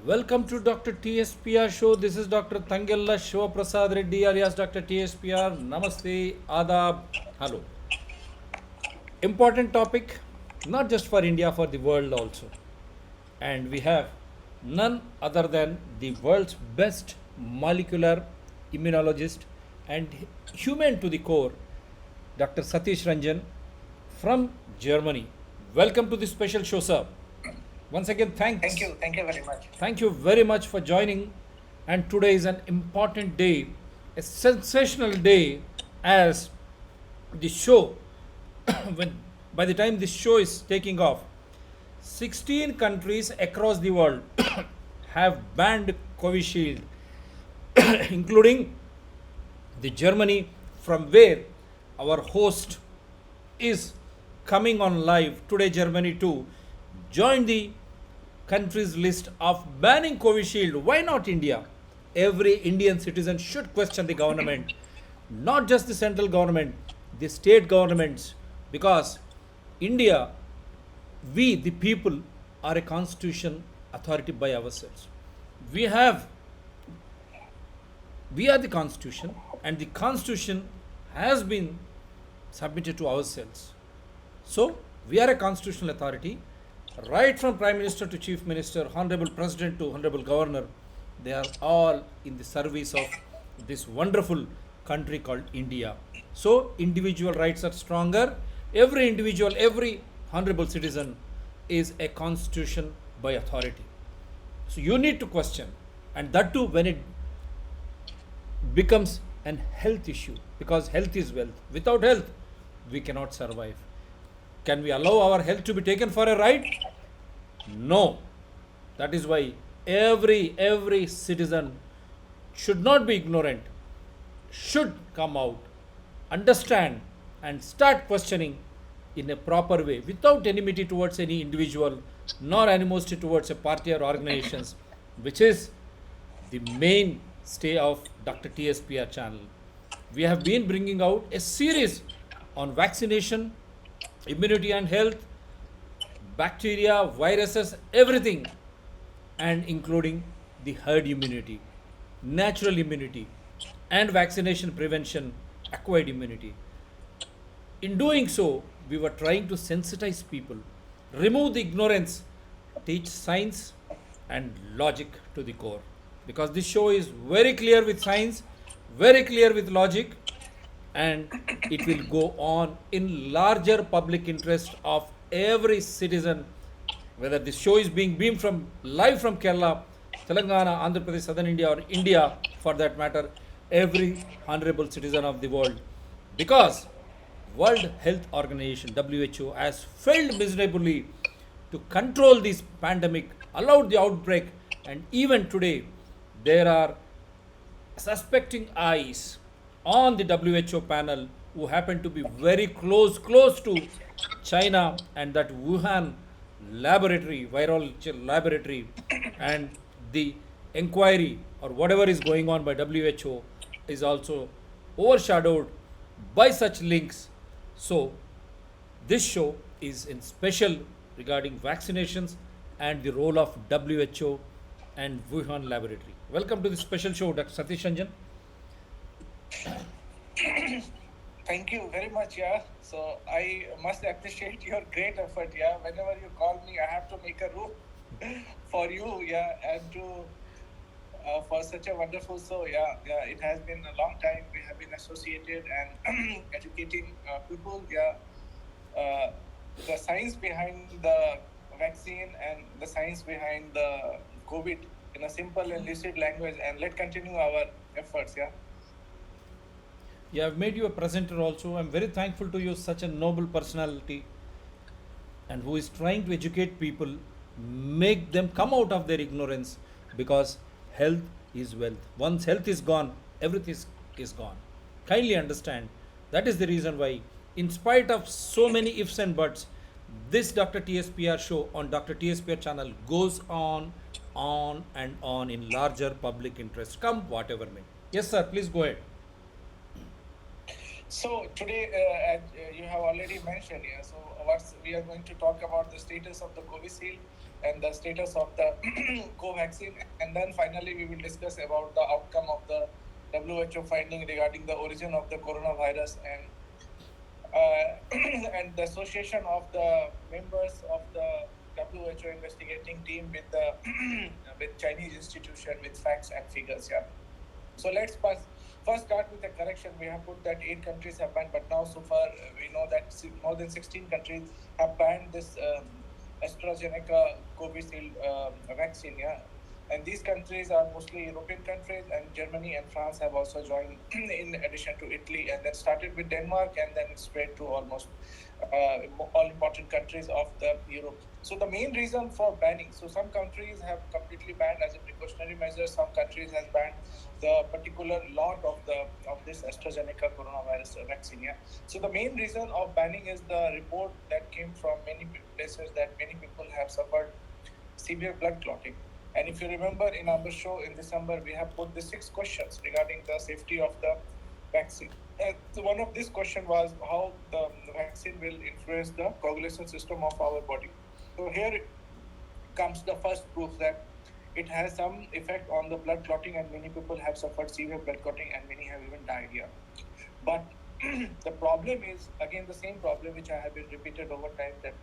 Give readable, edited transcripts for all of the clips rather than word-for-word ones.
Welcome to Dr. TSPR show. This is Dr. Tangella Shiva Prasad Reddy alias Dr. TSPR. Namaste, Adab, hello. Important topic, not just for India, for the world also. And we have none other than the world's best molecular immunologist and human to the core, Dr. Satish Ranjan from Germany. Welcome to the special show, sir. Once again, Thank thanks. you. Thank you very much. Thank you very much for joining. And today is an important day, a sensational day, as the show, when by the time this show is taking off, 16 countries across the world have banned Covishield, including the Germany, from where our host is coming on live today. Germany too joined the countries list of banning Covishield. Why not India? Every Indian citizen should question the government, not just the central government, the state governments, because India, we the people, are a constitution authority by ourselves. We have we are the constitution, and the constitution has been submitted to ourselves. So we are a constitutional authority, right from Prime Minister to Chief Minister, Honorable President to Honorable Governor. They are all in the service of this wonderful country called India. So individual rights are stronger. Every individual, every honorable citizen is a constitution by authority. So you need to question, and that too when it becomes an health issue, because health is wealth. Without health, we cannot survive. Can we allow our health to be taken for a ride? No. That is why every citizen should not be ignorant, should come out, understand, and start questioning in a proper way, without enmity towards any individual, nor animosity towards a party or organizations, which is the mainstay of Dr. TSPR channel. We have been bringing out a series on vaccination, immunity and health, bacteria, viruses, everything, and including the herd immunity, natural immunity, and vaccination prevention, acquired immunity. In doing so, we were trying to sensitize people, remove the ignorance, teach science and logic to the core. Because this show is very clear with science, very clear with logic, and it will go on in larger public interest of every citizen, whether this show is being beamed from live from Kerala, Telangana, Andhra Pradesh, Southern India, or India for that matter, every honorable citizen of the world. Because World Health Organization WHO has failed miserably to control this pandemic, allowed the outbreak, and even today there are suspecting eyes on the WHO panel who happen to be very close to China and that Wuhan laboratory, virology laboratory, and the inquiry or whatever is going on by WHO is also overshadowed by such links. So this show is in special regarding vaccinations and the role of WHO and Wuhan laboratory. Welcome to the special show, Dr. Satish Ranjan. Thank you very much. Yeah. So I must appreciate your great effort. Yeah. Whenever you call me, I have to make a room for you. Yeah, and to for such a wonderful show. Yeah. Yeah. It has been a long time. We have been associated and educating people. Yeah. Uh, the science behind the vaccine and the science behind the COVID in a simple and lucid language. And let's continue our efforts. Yeah. Yeah, I've made you a presenter also. I'm very thankful to you, such a noble personality, and who is trying to educate people, make them come out of their ignorance, because health is wealth. Once health is gone, everything is gone. Kindly understand. That is the reason why, in spite of so many ifs and buts, this Dr. TSPR show on Dr. TSPR channel goes on and on in larger public interest, come whatever may. Yes, sir, please go ahead. So today, as you have already mentioned, yeah. So we are going to talk about the status of the Covishield and the status of the Covaxin, and then finally we will discuss about the outcome of the WHO finding regarding the origin of the coronavirus and the association of the members of the WHO investigating team with the with Chinese institution with facts and figures. Yeah. So let's first start with a correction. We have put that 8 countries have banned, but now so far we know that more than 16 countries have banned this AstraZeneca Covishield vaccine. Yeah, and these countries are mostly European countries, and Germany and France have also joined in addition to Italy, and then started with Denmark, and then it spread to almost all important countries of the Europe. So the main reason for banning, so some countries have completely banned as a precautionary measure. Some countries has banned the particular lot of this AstraZeneca coronavirus vaccine. Yeah. So the main reason of banning is the report that came from many places that many people have suffered severe blood clotting. And if you remember in our show in December, we have put the 6 questions regarding the safety of the vaccine. So one of this question was how the vaccine will influence the coagulation system of our body. So here comes the first proof that it has some effect on the blood clotting, and many people have suffered severe blood clotting, and many have even died here. But the problem is again the same problem which I have been repeated over time, that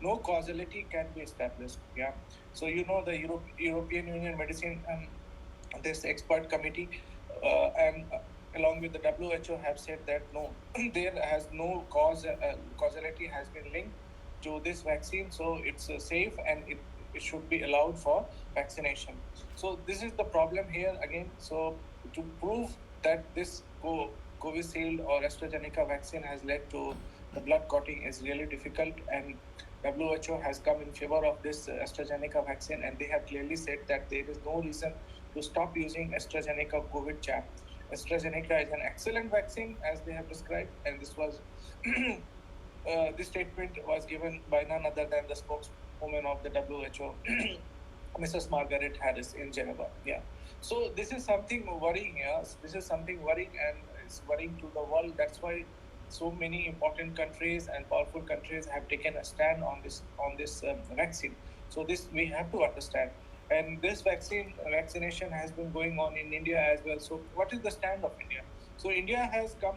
no causality can be established. Yeah. So you know the European Union Medicine this expert committee and along with the WHO have said that no, there has no causality has been linked to this vaccine, so it's safe and it should be allowed for vaccination. So this is the problem here again. So to prove that this Covishield or AstraZeneca vaccine has led to the blood clotting is really difficult, and WHO has come in favor of this AstraZeneca vaccine, and they have clearly said that there is no reason to stop using AstraZeneca COVID jab. AstraZeneca is an excellent vaccine as they have described, and this was this statement was given by none other than the spokeswoman of the WHO, Mrs. Margaret Harris in Geneva. Yeah. So this is something worrying. Yes, this is something worrying, and it's worrying to the world. That's why so many important countries and powerful countries have taken a stand on this vaccine. So this we have to understand. And this vaccination has been going on in India as well. So what is the stand of India? So India has come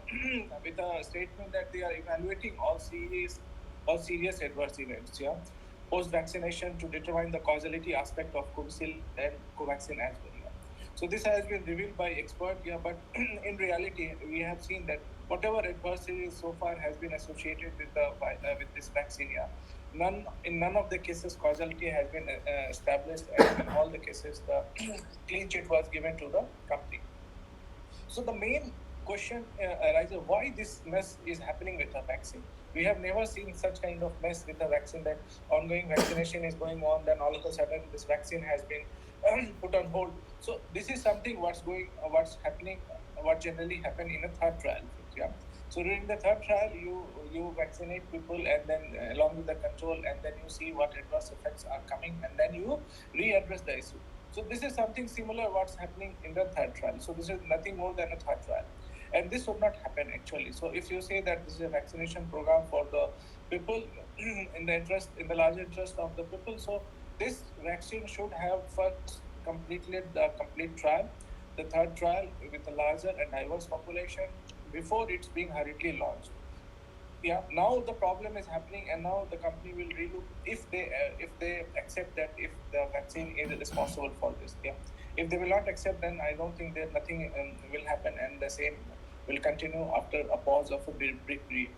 with a statement that they are evaluating all serious adverse events. Yeah, post vaccination to determine the causality aspect of Covishield and Covaxin as well. Yeah. So this has been revealed by expert. Yeah, but in reality, we have seen that whatever adversity so far has been associated with with this vaccine. Yeah, in none of the cases causality has been established, and in all the cases the clean chit was given to the company. So the main question arises, why this mess is happening with the vaccine? We have never seen such kind of mess with the vaccine, that ongoing vaccination is going on, then all of a sudden this vaccine has been put on hold. So this is something what's happening, what generally happen in a third trial. Yeah. So during the third trial, you vaccinate people, and then along with the control, and then you see what adverse effects are coming, and then you readdress the issue. So this is something similar what's happening in the third trial. So this is nothing more than a third trial, and this would not happen actually. So if you say that this is a vaccination program for the people in the larger interest of the people, so this vaccine should have first completed the complete trial, the third trial with a larger and diverse population before it's being hurriedly launched. Yeah, now the problem is happening, and now the company will relook if they accept that if the vaccine is responsible for this. Yeah, if they will not accept, then I don't think that nothing will happen, and the same will continue after a pause of a brief period.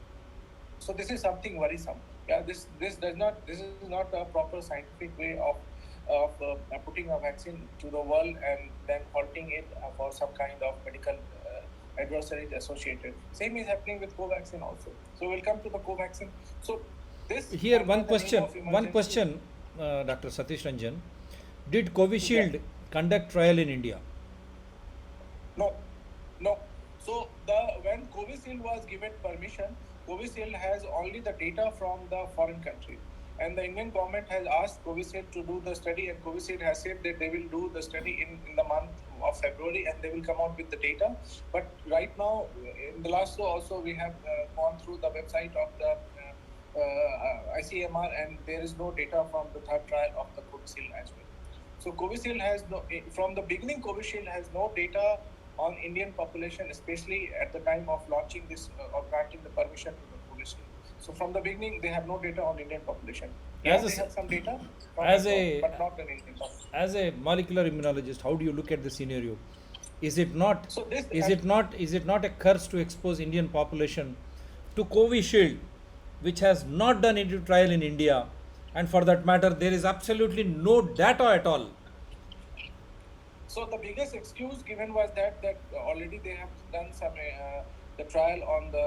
So this is something worrisome. Yeah, this is not a proper scientific way of putting a vaccine to the world and then halting it for some kind of medical adversities associated. Same is happening with Covaxin also. So we'll come to the Covaxin. So this Here, one under the name question. of One emergency- question, Dr. Satish Ranjan. Did Covishield Yeah. conduct trial in India? No, no. So when Covishield was given permission, Covishield has only the data from the foreign country, and the Indian government has asked Covishield to do the study, and Covishield has said that they will do the study in the month of February, and they will come out with the data. But right now, in the last show also, we have gone through the website of the ICMR, and there is no data from the third trial of the Covishield as well. So Covishield has no, from the beginning, Covishield has no data on Indian population, especially at the time of launching this or granting the permission to the Covishield. So from the beginning, they have no data on Indian population. Yeah, As a they have some data from as abroad, a but not on Indian population. as a molecular immunologist, how do you look at the scenario? Is it not So this, is it not a curse to expose Indian population to Covishield, which has not done any trial in India, and for that matter, there is absolutely no data at all. so the biggest excuse given was that already they have done some the trial on the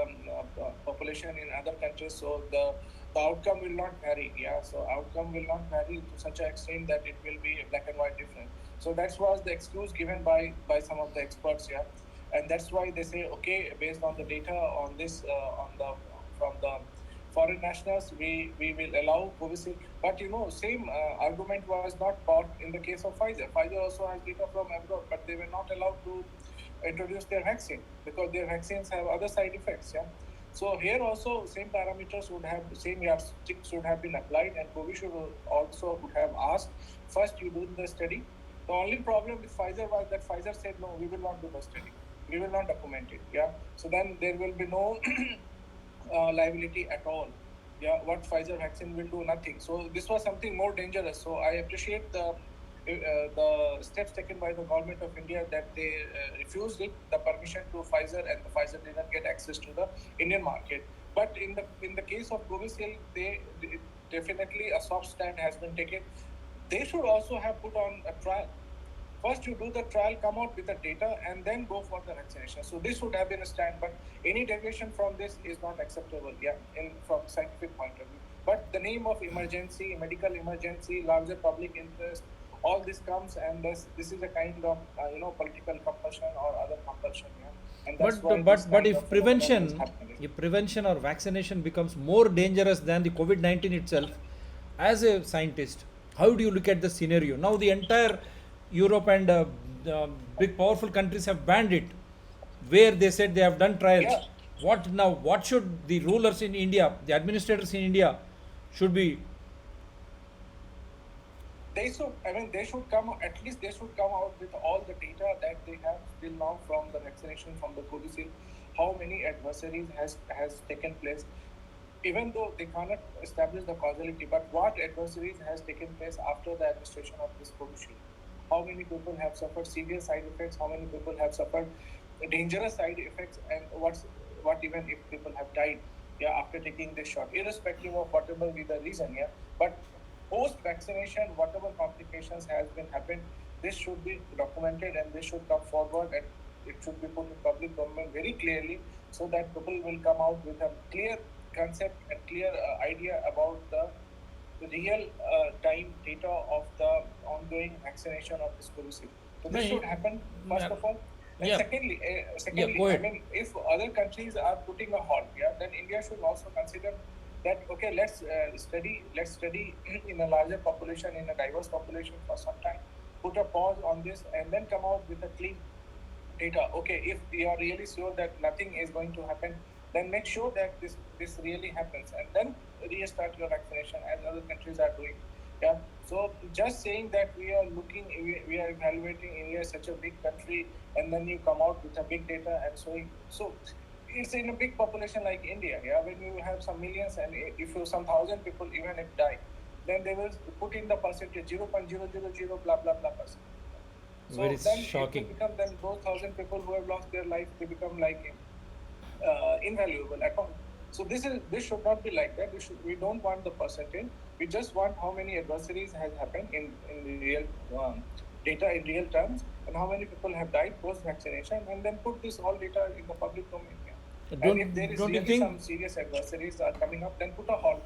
population in other countries, so the outcome will not vary. Yeah, so outcome will not vary to such an extent that it will be a black and white difference. So that was the excuse given by some of the experts. Yeah, and that's why they say, okay, based on the data on this on the from the foreign nationals, we will allow Covishield. But same argument was not bought in the case of Pfizer. Pfizer also has data from abroad, but they were not allowed to introduce their vaccine because their vaccines have other side effects. Yeah. So here also same parameters would have, same yardsticks should have been applied, and Covishield also would have asked, first you do the study. The only problem with Pfizer was that Pfizer said, no, we will not do the study. We will not document it. Yeah. So then there will be no liability at all. Yeah, what Pfizer vaccine will do, nothing. So this was something more dangerous. So I appreciate the steps taken by the government of India that they refused it, the permission to Pfizer, and the Pfizer didn't get access to the Indian market. But in the case of Covishield, they definitely a soft stand has been taken. They should also have put on a trial. First, you do the trial, come out with the data, and then go for the vaccination. So this would have been a stand, but any deviation from this is not acceptable. Yeah, from scientific point of view. But the name of emergency, medical emergency, larger public interest, all this comes, and this is a kind of political compulsion or other compulsion. Yeah, and that's why this But kind of phenomenon is happening. if prevention or vaccination becomes more dangerous than the COVID-19 itself, as a scientist, how do you look at the scenario? Now the entire Europe and big powerful countries have banned it, where they said they have done trials. Yeah. What now? What should the rulers in India, the administrators in India, should be? They should come, at least they should come out with all the data that they have till now from the vaccination, from the Covishield, how many adversaries has taken place, even though they cannot establish the causality, but what adversaries has taken place after the administration of this Covishield. How many people have suffered serious side effects, how many people have suffered dangerous side effects, and what even if people have died, yeah, after taking this shot, irrespective of whatever be the reason. Yeah, but post vaccination, whatever complications has been happened, this should be documented, and this should come forward, and it should be put in public domain very clearly, so that people will come out with a clear concept and clear idea about the real time data of the ongoing vaccination of this Covishield. So this No, should happen first yeah. of all. And Yeah. secondly, Go I ahead. mean, if other countries are putting a halt, yeah, then India should also consider that, okay, let's study in a larger population, in a diverse population for some time, put a pause on this, and then come out with a clean data. Okay, if you are really sure that nothing is going to happen, then make sure that this really happens, and then restart your vaccination as other countries are doing. Yeah. So just saying that we are evaluating India as such a big country, and then you come out with a big data and showing. So it's in a big population like India. Yeah, when you have some millions, and if you some thousand people even if die, then they will put in the percentage 0.000 blah blah blah percent. So Very then it shocking. will become, then those thousand people who have lost their life, they become like invaluable at all. So this should not be like that. We don't want the percentage. We just want how many adversaries has happened in real data, in real terms, and how many people have died post vaccination, and then put this all data in the public domain. Yeah. And if there is Don't you really think? some serious adversaries are coming up, then put a halt.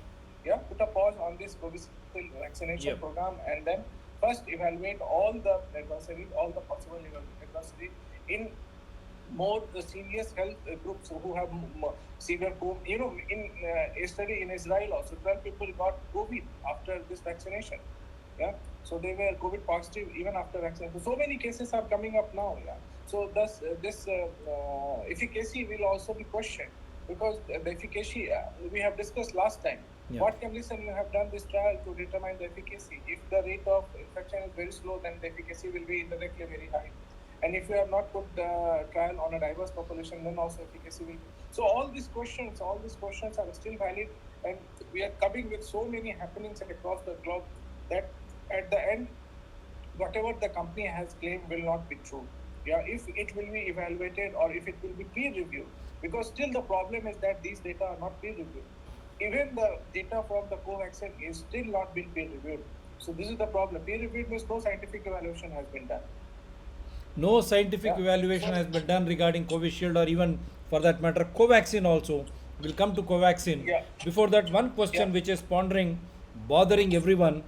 Yeah, put a pause on this Covishield vaccination Yep. program, and then first evaluate all the adversaries, all the possible adversaries in more the serious health groups who have severe COVID. In a study in Israel also, 12 people got COVID after this vaccination. Yeah, so they were COVID positive even after vaccination. So many cases are coming up now. Yeah, so thus this efficacy will also be questioned. because the efficacy we have discussed last time. Yeah. What condition you have done this trial to determine the efficacy? If the rate of infection is very slow, then the efficacy will be indirectly very high. And if you have not put the trial on a diverse population, then also efficacy will. So all these questions are still valid, and we are coming with so many happenings across the globe that at the end, whatever the company has claimed will not be true. Yeah, if it will be evaluated or if it will be peer reviewed, because still the problem is that these data are not peer reviewed. Even the data from the Covaxin is still not been peer reviewed. So this is the problem. Peer reviewed means no scientific evaluation has been done. No scientific Yeah. evaluation has been done regarding Covishield or even for that matter Covaxin also. We'll come to Covaxin. Yeah. Before that, one question Yeah. which is pondering, bothering everyone,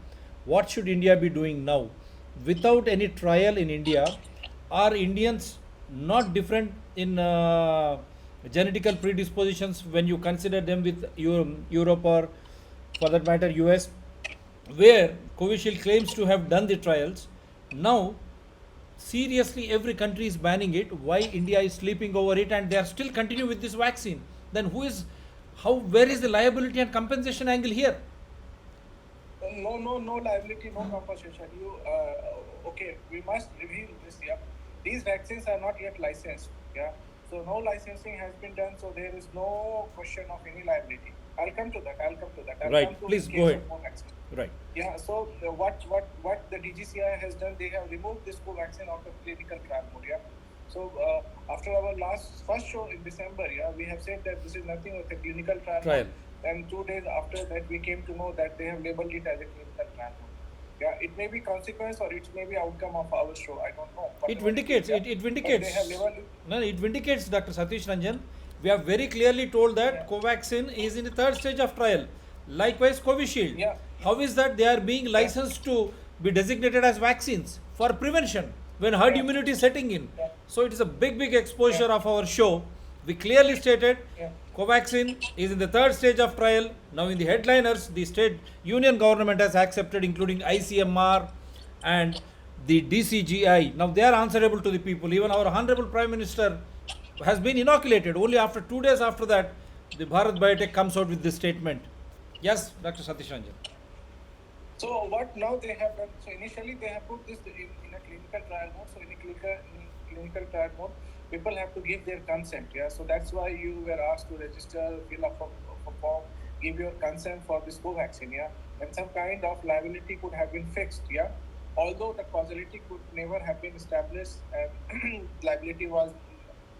what should India be doing now? Without any trial in India, are Indians not different in genetical predispositions when you consider them with Europe or for that matter US, where Covishield claims to have done the trials? Now seriously every country is banning it, why India is sleeping over it and they are still continue with this vaccine? Then who is, how, where is the liability and compensation angle here? No liability, no compensation. Okay, we must reveal this. Yeah, these vaccines are not yet licensed. Yeah, so no licensing has been done, so there is no question of any liability. I'll come to that. I'll Right, come to please the go case ahead. of Covaxin. Right. Yeah, so what the DGCI has done, they have removed this Covaxin out of clinical trial mode. Yeah. So after our first show in December, yeah, we have said that this is nothing but a clinical trial. Trial. Mode. And 2 days after that, we came to know that they have labeled it as a clinical trial mode. Yeah, it may be consequence or it may be outcome of our show. I don't know. It vindicates, yeah. it But vindicates. they have labeled it. No, it vindicates, Dr. Satish Ranjan. We have very clearly told that Yeah. Covaxin is in the third stage of trial. Likewise, Covishield. Yeah. How is that they are being licensed to be designated as vaccines for prevention when herd Yeah. immunity is setting in? Yeah. So it is a big exposure Yeah. of our show. We clearly stated Yeah. Covaxin is in the third stage of trial. Now in the headliners, the state union government has accepted, including ICMR and the DCGI. Now they are answerable to the people. Even our Honorable Prime Minister has been inoculated. Only after 2 days after that, the Bharat Biotech comes out with this statement. Yes, Dr. Satish Ranjan. So what now they have done? So initially they have put this in a clinical trial mode. So in clinical trial mode, people have to give their consent. Yeah. So that's why you were asked to register, fill up a form, give your consent for this Covaxin. Yeah. And some kind of liability could have been fixed. Yeah. Although the causality could never have been established and liability was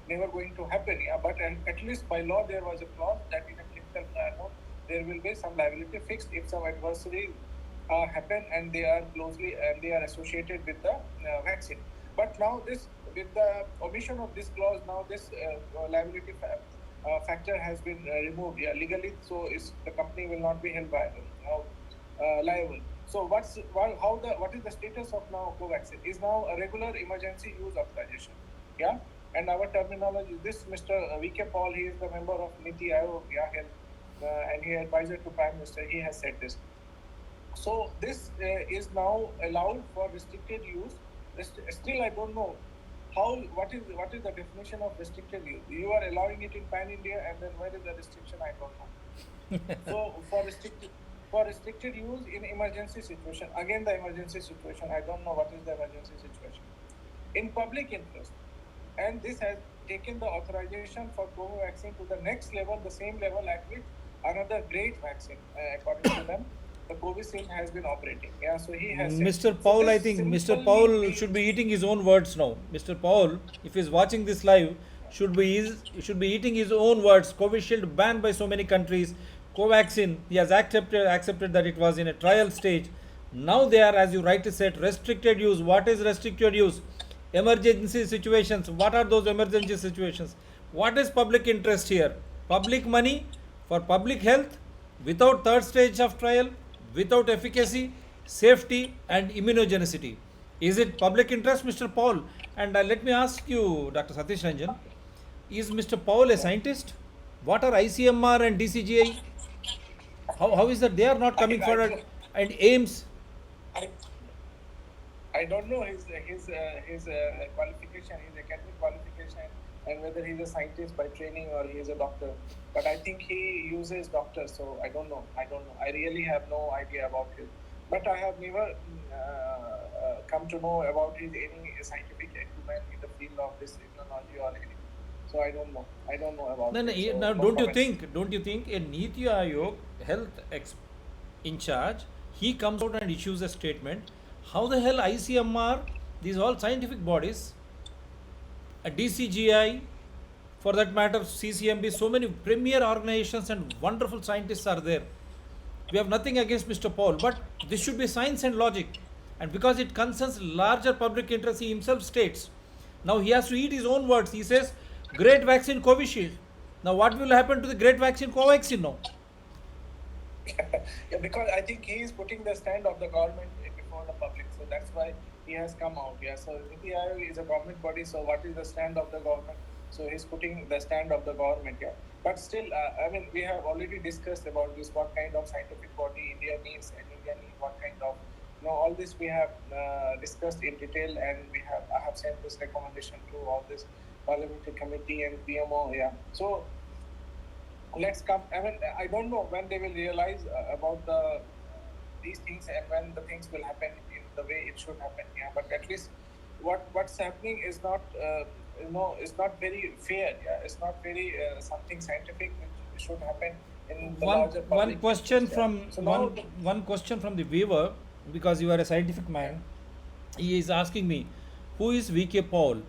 never going to happen. Yeah. But at least by law there was a clause that in a clinical trial mode there will be some liability fixed if some adversary happen and they are closely and they are associated with the vaccine. But now this, with the omission of this clause, now this liability factor has been removed. Yeah, legally, so the company will not be held liable. So what is the status of now Covaxin? Is now a regular emergency use authorization. Yeah, and our terminology. This Mr. V.K. Paul, he is the member of NITI Aayog, yeah, and he advisor to Prime Minister. He has said this. So this is now allowed for restricted use. Still, I don't know what is the definition of restricted use. You are allowing it in Pan India, and then where is the restriction? I don't know. So for restricted use in emergency situation, again the emergency situation. I don't know what is the emergency situation. In public interest, and this has taken the authorization for Covaxin to the next level, the same level at which another great vaccine, according to them, the Covishield has been operating. Yeah, so he has. Mr. Paul, I think Mr. Paul should be eating his own words now. Mr. Paul, if he's watching this live, should be eating his own words. Covishield banned by so many countries. Covaxin, he has accepted that it was in a trial stage. Now they are, as you rightly said, restricted use. What is restricted use? Emergency situations. What are those emergency situations? What is public interest here? Public money for public health without third stage of trial, without efficacy, safety, and immunogenicity. Is it public interest, Mr. Paul? And let me ask you, Dr. Satish Ranjan, is Mr. Paul a scientist? What are ICMR and DCGI? How is that they are not coming forward? And AIMS? I don't know his qualification, his academic qualification. and whether he's a scientist by training or he is a doctor. But I think he uses doctor, so I don't know. I don't know. I really have no idea about him. But I have never come to know about his any scientific acumen in the field of this immunology or anything. So I don't know. I don't know about No, no, it. So now no comments. don't you think a Niti Aayog health in charge, he comes out and issues a statement? How the hell ICMR, these all scientific bodies, a DCGI, for that matter, CCMB, so many premier organizations and wonderful scientists are there. We have nothing against Mr. Paul, but this should be science and logic. And because it concerns larger public interest, he himself states. Now he has to eat his own words. He says, great vaccine Covishield. Now what will happen to the great vaccine Covaxin now? Yeah, because I think he is putting the stand of the government before the public, so that's why he has come out. Yeah, so Niti Aayog is a government body, so what is the stand of the government? So he's putting the stand of the government. Yeah, but still, I mean, we have already discussed about this, what kind of scientific body India needs, and India needs what kind of, all this we have discussed in detail, and I have sent this recommendation to all this parliamentary committee and PMO. Yeah, so let's come. I mean, I don't know when they will realize about these things and when the things will happen in the way it should happen. Yeah, but at least what's happening is not is not very fair. Yeah, it's not very something scientific which should happen in the larger public. One question Yeah. from So now one question from the viewer, because you are a scientific man. He is asking me, who is VK Paul?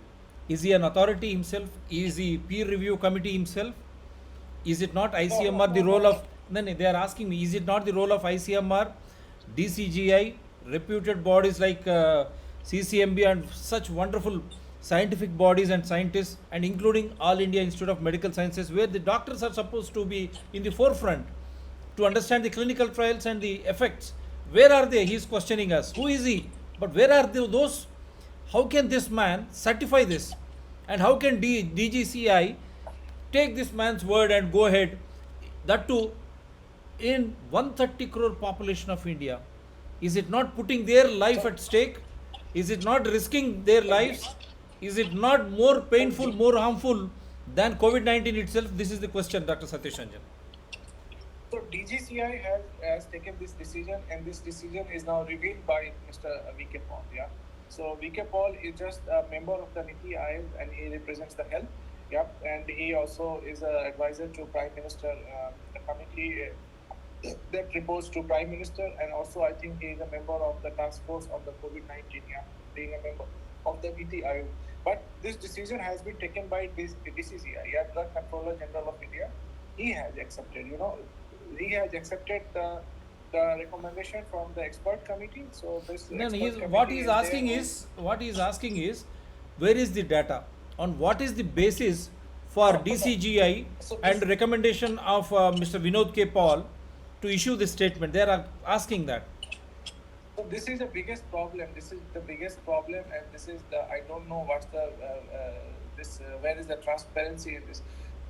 Is he an authority himself? Is he peer review committee himself? Is it not ICMR the role of? No, no, they are asking me, is it not the role of ICMR, DCGI, reputed bodies like CCMB and such wonderful scientific bodies and scientists, and including All India Institute of Medical Sciences, where the doctors are supposed to be in the forefront to understand the clinical trials and the effects? Where are they? He is questioning us. Who is he? But where are those? How can this man certify this? And how can DGCI take this man's word and go ahead? That too, in 130 crore population of India. Is it not putting their life at stake? Is it not risking their lives? Is it not more painful, more harmful than COVID-19 itself? This is the question, Dr. Satish Ranjan. So DGCI has taken this decision, and this decision is now revealed by Mr. VK Paul. Yeah. So VK Paul is just a member of the Niti Aayog, and he represents the health. Yeah, and he also is an advisor to Prime Minister, the committee that reports to Prime Minister, and also I think he is a member of the task force of the COVID-19. Yeah, being a member of the Niti Aayog. But this decision has been taken by this DCCI, yeah, Drug Controller General of India. He has accepted, he has accepted the recommendation from the expert committee. So this No, no, expert what committee he is there asking is, where is the data? On what is the basis for DCGI So and this- recommendation of Mr. Vinod K. Paul to issue this statement? They are asking that. So this is the biggest problem. This is the biggest problem, and this is the I don't know what's the where is the transparency in this.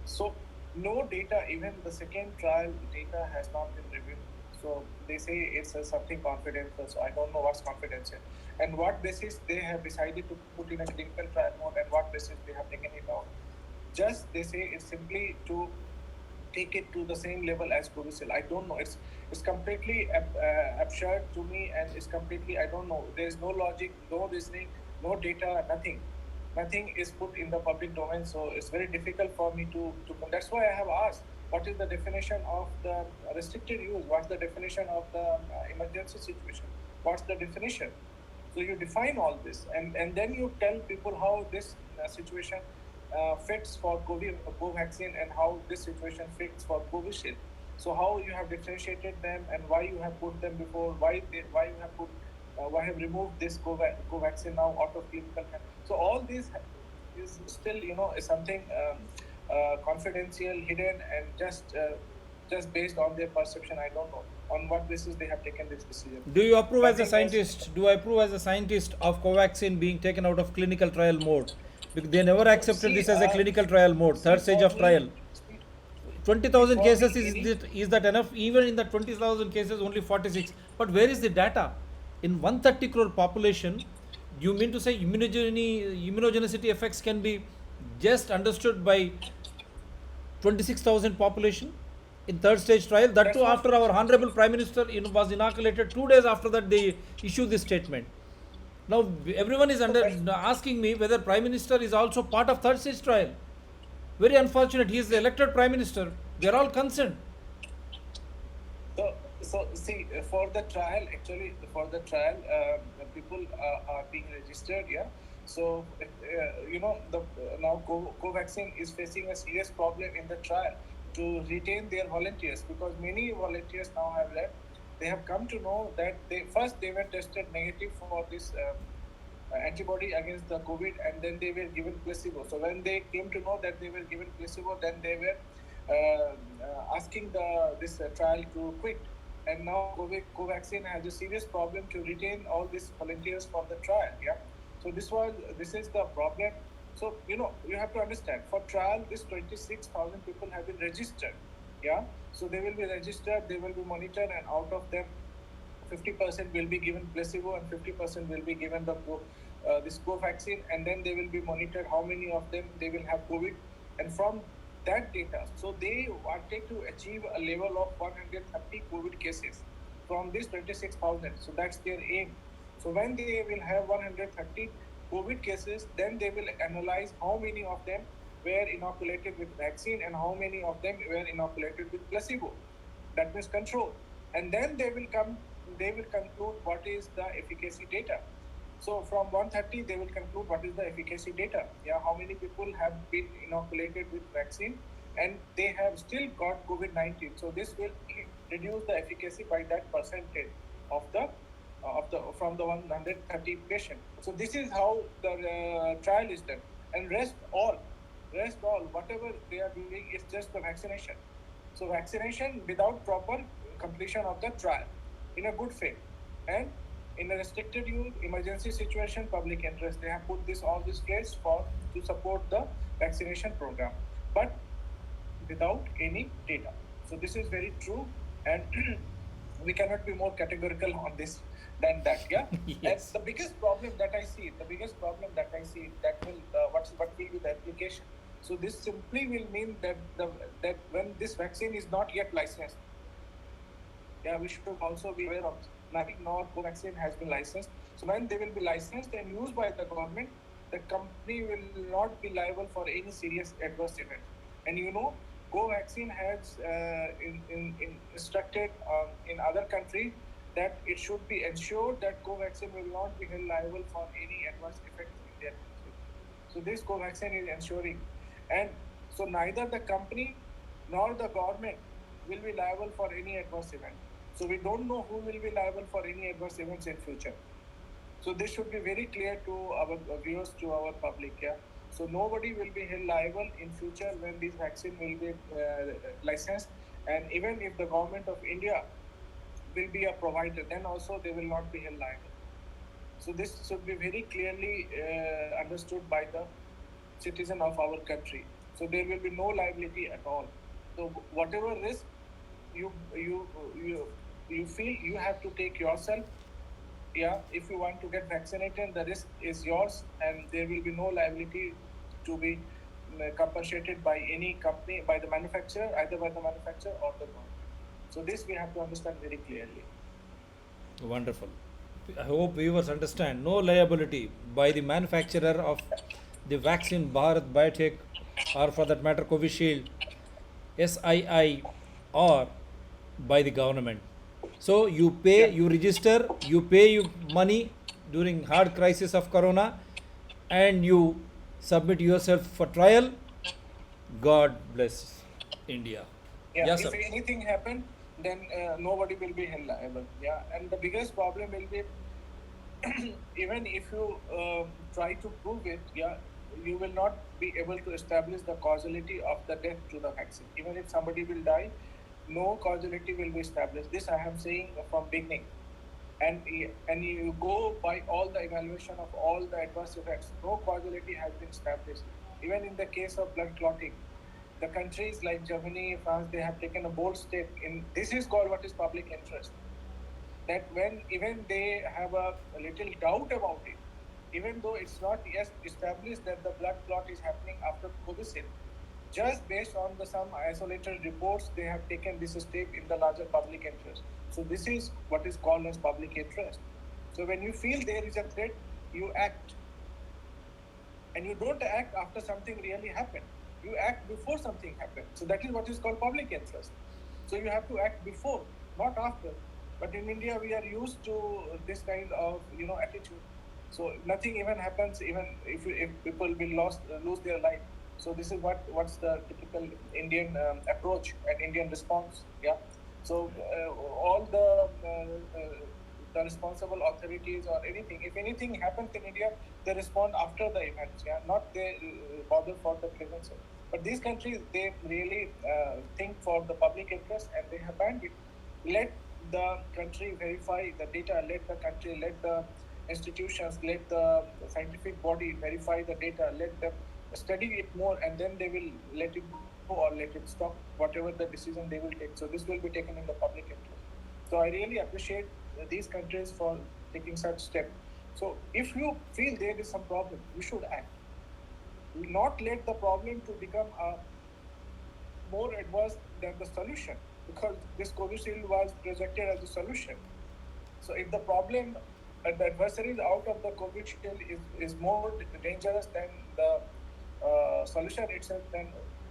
So no data, even the second trial data has not been reviewed. So they say it's something confidential. So I don't know what's confidential and what basis they have decided to put in a clinical trial mode and what basis they have taken it out. Just they say it's simply to take it to the same level as Covishield. I don't know. It's completely absurd to me, and it's completely I don't know. There is no logic, no reasoning, no data, nothing. Nothing is put in the public domain, so it's very difficult for me to. That's why I have asked, what is the definition of the restricted use? What's the definition of the emergency situation? What's the definition? So you define all this, and then you tell people how this situation fits for Covaxin and how this situation fits for Covishield. So how you have differentiated them and why you have put them before, why have removed this Covaxin now out of clinical trial. So all this is still is something confidential, hidden, and just based on their perception. I don't know on what basis they have taken this decision. Do you approve as a Nothing else. scientist? Do I approve as a scientist of Covaxin being taken out of clinical trial mode? Because they never accepted See, this as a clinical trial mode, third stage of trial. 20,000 for cases, me, is that enough? Even in the 20,000 cases, only 46. But where is the data? In 130 crore population, you mean to say immunogenicity effects can be just understood by 26,000 population in third stage trial. That That's too what. after our honorable Prime Minister was inoculated. 2 days after that, they issued this statement. Now everyone is So under that's asking me whether Prime Minister is also part of third stage trial. Very unfortunate. He is the elected Prime Minister. We are all concerned. so. So see, for the trial, actually, for the trial, the people are being registered. Yeah. So the now Covaxin is facing a serious problem in the trial to retain their volunteers, because many volunteers now have left. They have come to know that they were tested negative for this antibody against the COVID, and then they were given placebo. So when they came to know that they were given placebo, then they were asking this trial to quit. And now Covaxin has a serious problem to retain all these volunteers for the trial. Yeah. So this is the problem. So you have to understand, for trial this 26,000 people have been registered. Yeah. So they will be registered, they will be monitored, and out of them 50% will be given placebo and 50% will be given this Covaxin, and then they will be monitored how many of them they will have COVID. And from that data, so they wanted to achieve a level of 130 COVID cases from this 26,000. So that's their aim. So when they will have 130 COVID cases, then they will analyze how many of them were inoculated with vaccine and how many of them were inoculated with placebo. That means control. And then they will conclude what is the efficacy data. So from 130, they will conclude what is the efficacy data. Yeah, how many people have been inoculated with vaccine and they have still got COVID-19. So this will reduce the efficacy by that percentage of the from the 130 patient. So this is how the trial is done. And rest all, whatever they are doing is just the vaccination. So vaccination without proper completion of the trial in a good faith, and in a restricted use, emergency situation, public interest. They have put all this phrase to support the vaccination program, but without any data. So this is very true, and we cannot be more categorical on this than that. Yeah. Yes. And the biggest problem that I see, that will what will be the application. So this simply will mean that that when this vaccine is not yet licensed, yeah, we should also be aware of nothing nor Covaxin has been licensed. So when they will be licensed and used by the government, the company will not be liable for any serious adverse event. And Covaxin has instructed in other countries that it should be ensured that Covaxin will not be held liable for any adverse effects in their country. So this Covaxin is ensuring, and so neither the company nor the government will be liable for any adverse event. So we don't know who will be liable for any adverse events in future. So this should be very clear to our viewers, to our public. Yeah. So nobody will be held liable in future when this vaccine will be licensed, and even if the government of India will be a provider, then also they will not be held liable. So this should be very clearly understood by the citizen of our country. So there will be no liability at all. So whatever risk you feel, you have to take yourself. Yeah, if you want to get vaccinated, the risk is yours, and there will be no liability to be compensated by any company, by the manufacturer, either by the manufacturer or the government. So this we have to understand very clearly. Wonderful. I hope viewers understand. No liability by the manufacturer of the vaccine Bharat Biotech, or for that matter Covishield, SII, or by the government. So you pay, Yeah. you register, you pay you money during hard crisis of corona, and you submit yourself for trial. God bless India. Yeah, Yes, if sir. anything happen, then nobody will be held liable. Yeah, and the biggest problem will be even if you try to prove it, yeah, you will not be able to establish the causality of the death to the vaccine. Even if somebody will die, no causality will be established. This I am saying from beginning. And you go by all the evaluation of all the adverse effects, no causality has been established. Even in the case of blood clotting, the countries like Germany, France, they have taken a bold step in this is called what is public interest. That when even they have a little doubt about it, even though it's not yet established that the blood clot is happening after Covishield. Just based on the some isolated reports, they have taken this step in the larger public interest. So this is what is called as public interest. So when you feel there is a threat, you act. And you don't act after something really happened. You act before something happened. So that is what is called public interest. So you have to act before, not after. But in India, we are used to this kind of attitude. So nothing even happens, even if people will lose their life. So this is what's the typical Indian approach and Indian response. Yeah. So all the responsible authorities or anything, if anything happens in India, they respond after the events. Yeah, not they bother for the prevention. But these countries, they really think for the public interest, and they have banned it. Let the country verify the data. Let the institutions, let the scientific body verify the data. Let them study it more, and then they will let it go or let it stop. Whatever the decision they will take. So this will be taken in the public interest. So I really appreciate these countries for taking such steps. So if you feel there is some problem, you should act. Not let the problem to become more advanced than the solution, because this Covishield was projected as a solution. So if the problem, the adversaries out of the Covishield is more dangerous than the solution itself, then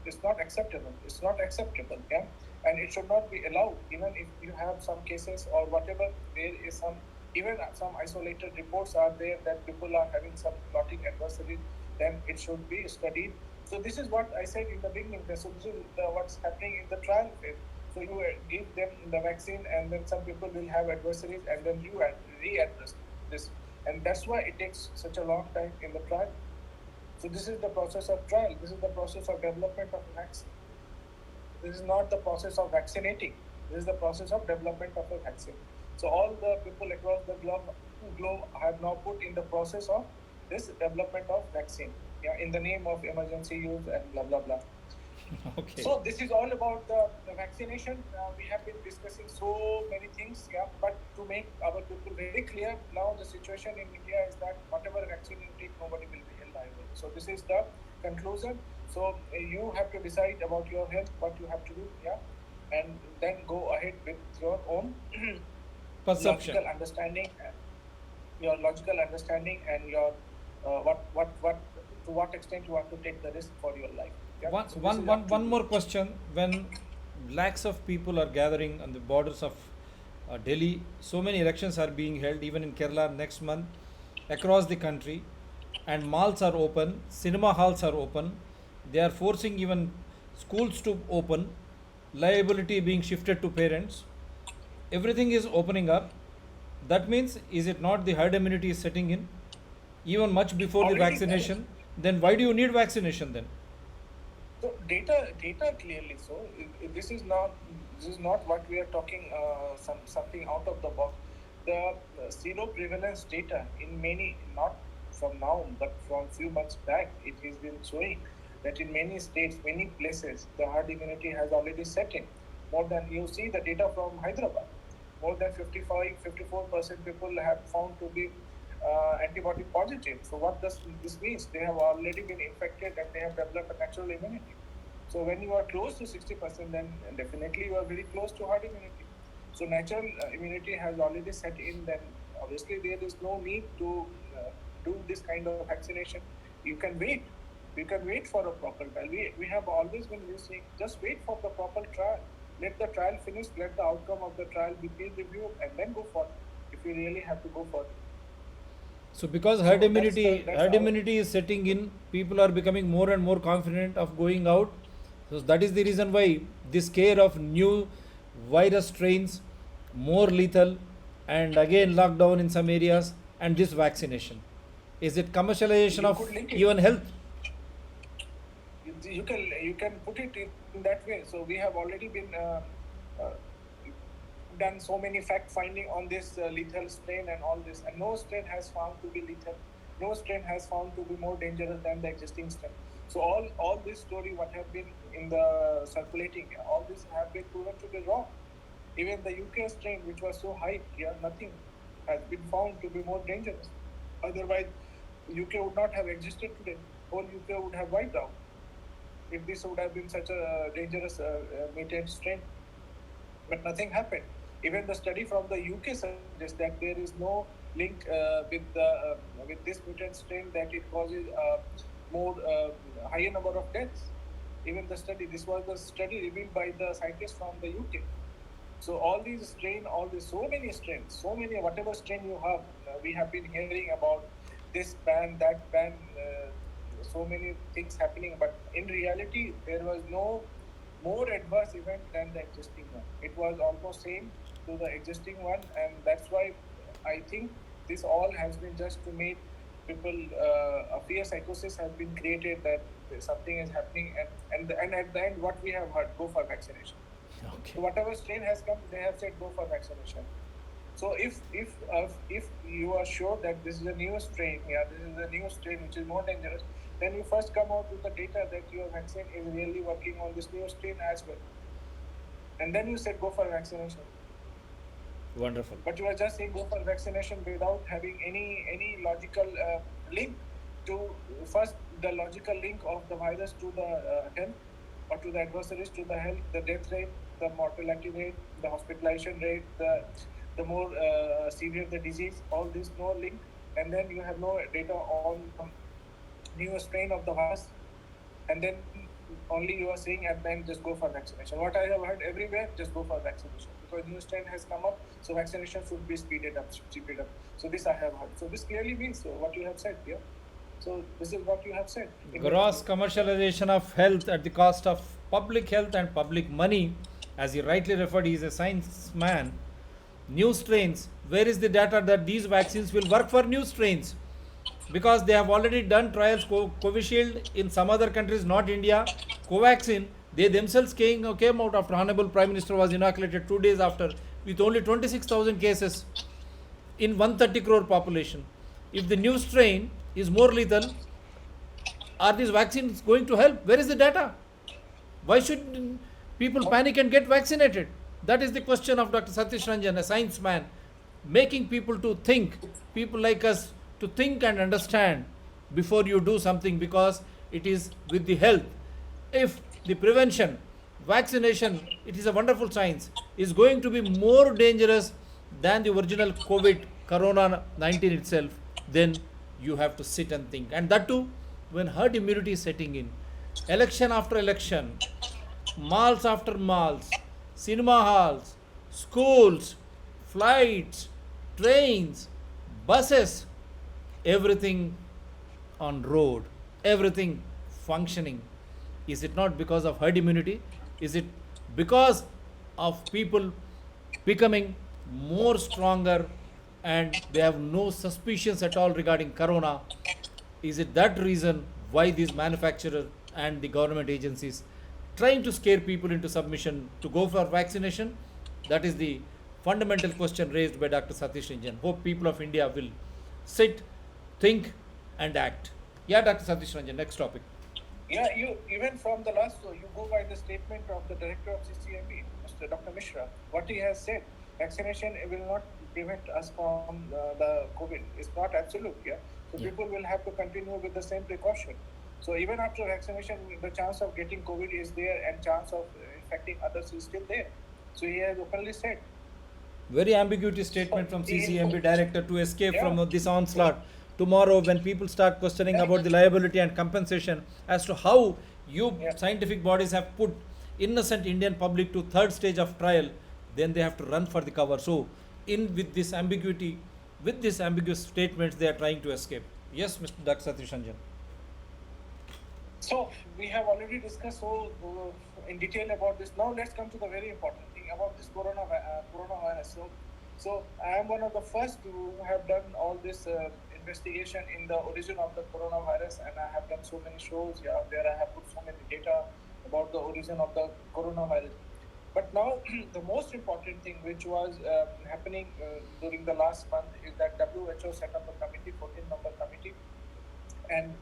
it's not acceptable. It's not acceptable, yeah, and it should not be allowed. Even if you have some cases or whatever, there is some, even some isolated reports are there that people are having some clotting adversaries, then it should be studied. So this is what I said in the beginning. So this is what's happening in the trial phase. So you give them the vaccine, and then some people will have adversaries, and then you readdress this, and that's why it takes such a long time in the trial. So this is the process of trial. This is the process of development of vaccine. This is not the process of vaccinating. This is the process of development of a vaccine. So all the people across the globe have now put in the process of this development of vaccine, yeah, in the name of emergency use and blah blah blah. Okay. So this is all about the vaccination. We have been discussing so many things, yeah. But to make our people very clear, now the situation in India is that whatever vaccine you take, nobody will be held liable. So this is the conclusion. So you have to decide about your health, what you have to do, yeah, and then go ahead with your own Perception. logical understanding, your logical understanding, and your what to what extent you want to take the risk for your life. Yeah? One, So this one, is one, up to one you. more question. When lakhs of people are gathering on the borders of Delhi, so many elections are being held, even in Kerala next month, across the country, and malls are open, cinema halls are open. They are forcing even schools to open, liability being shifted to parents. Everything is opening up. That means, is it not the herd immunity is setting in, even much before the Already there. vaccination? Then why do you need vaccination then? So data clearly. So this is not what we are talking. Something out of the box. The zero prevalence data in many, not from now but from few months back, it has been showing that in many states, many places, the herd immunity has already set in. More than, you see the data from Hyderabad, more than 54% people have found to be antibody positive. So what does this means? They have already been infected and they have developed a natural immunity. So when you are close to 60%, then definitely you are very close to herd immunity. So natural immunity has already set in. Then obviously there is no need to do this kind of vaccination. You can wait. You can wait for a proper trial. We have always been saying, just wait for the proper trial. Let the trial finish. Let the outcome of the trial be peer reviewed, and then go for it. If you really have to go for it. So because So that's herd our. immunity is setting in, people are becoming more and more confident of going out. So that is the reason why this scare of new virus strains, more lethal, and again lockdown in some areas, and this vaccination. Is it commercialization You of could link it. even health? You can put it in that way. So we have already been uh, done so many fact finding on this lethal strain and all this, and no strain has found to be lethal. No strain has found to be more dangerous than the existing strain. So all this story what have been in the circulating, all this have been proven to be wrong. Even the UK strain, which was so hyped, yeah, nothing has been found to be more dangerous. Otherwise, UK would not have existed today. Whole UK would have wiped out if this would have been such a dangerous mutant strain. But nothing happened. Even the study from the UK suggests that there is no link with this mutant strain, that it causes more higher number of deaths. Even this was the study revealed by the scientists from the UK. So all these so many strains, so many, whatever strain you have, we have been hearing about this ban, that ban, so many things happening. But in reality, there was no more adverse event than the existing one. It was almost same to the existing one, and that's why I think this all has been just to make people a fear psychosis has been created that something is happening, and at the end, what we have heard, go for vaccination. Okay. So whatever strain has come, they have said go for vaccination. So if you are sure that this is a new strain, this is a new strain which is more dangerous, then you first come out with the data that your vaccine is really working on this new strain as well, and then you said go for vaccination. Wonderful. But you are just saying go for vaccination without having any logical link to first the logical link of the virus to the health, or to the adversaries to the health, the death rate, the mortality rate, the hospitalization rate, the more severe the disease, all this no link, and then you have no data on new strain of the virus, and then only you are saying at the end just go for vaccination. What I have heard everywhere, just go for vaccination because new strain has come up, so vaccination should be speeded up. So this I have heard. So this clearly means what you have said here. So this is what you have said. Gross commercialization of health at the cost of public health and public money. As he rightly referred, he is a science man. New strains. Where is the data that these vaccines will work for new strains? Because they have already done trials, Covishield in some other countries, not India. Covaxin, they themselves came out after Honorable Prime Minister was inoculated 2 days after, with only 26,000 cases in 130 crore population. If the new strain is more lethal, are these vaccines going to help? Where is the data? Why should people panic and get vaccinated? That is the question of Dr. Satish Ranjan, a science man, making people to think, people like us to think and understand before you do something, because it is with the health. If the prevention, vaccination, it is a wonderful science, is going to be more dangerous than the original COVID, Corona 19 itself, then you have to sit and think. And that too, when herd immunity is setting in, election after election, malls after malls, cinema halls, schools, flights, trains, buses, everything on road, everything functioning. Is it not because of herd immunity? Is it because of people becoming more stronger and they have no suspicions at all regarding corona? Is it that reason why these manufacturers and the government agencies trying to scare people into submission to go for vaccination? That is the fundamental question raised by Dr. Satish Ranjan. Hope people of India will sit, think and act. Yeah, Dr. Satish Ranjan, next topic. Yeah, you even from the last, you go by the statement of the director of CCMB, Mr. Dr. Mishra. What he has said, vaccination will not prevent us from the COVID. It's not absolute, So people will have to continue with the same precaution. So even after vaccination, the chance of getting COVID is there, and chance of infecting others is still there. So he has openly said. Very ambiguous statement from CCMB director to escape from this onslaught. Tomorrow, when people start questioning about the liability and compensation as to how scientific bodies have put innocent Indian public to third stage of trial, then they have to run for the cover. So, with this ambiguity, with these ambiguous statements, they are trying to escape. Yes, Mr. Dr. Satish Ranjan. So we have already discussed in detail about this. Now let's come to the very important thing about this coronavirus. So I am one of the first who have done all this investigation in the origin of the coronavirus, and I have done so many shows where I have put so many data about the origin of the coronavirus. But now the most important thing which was happening during the last month is that WHO set up a committee, 14-member committee, and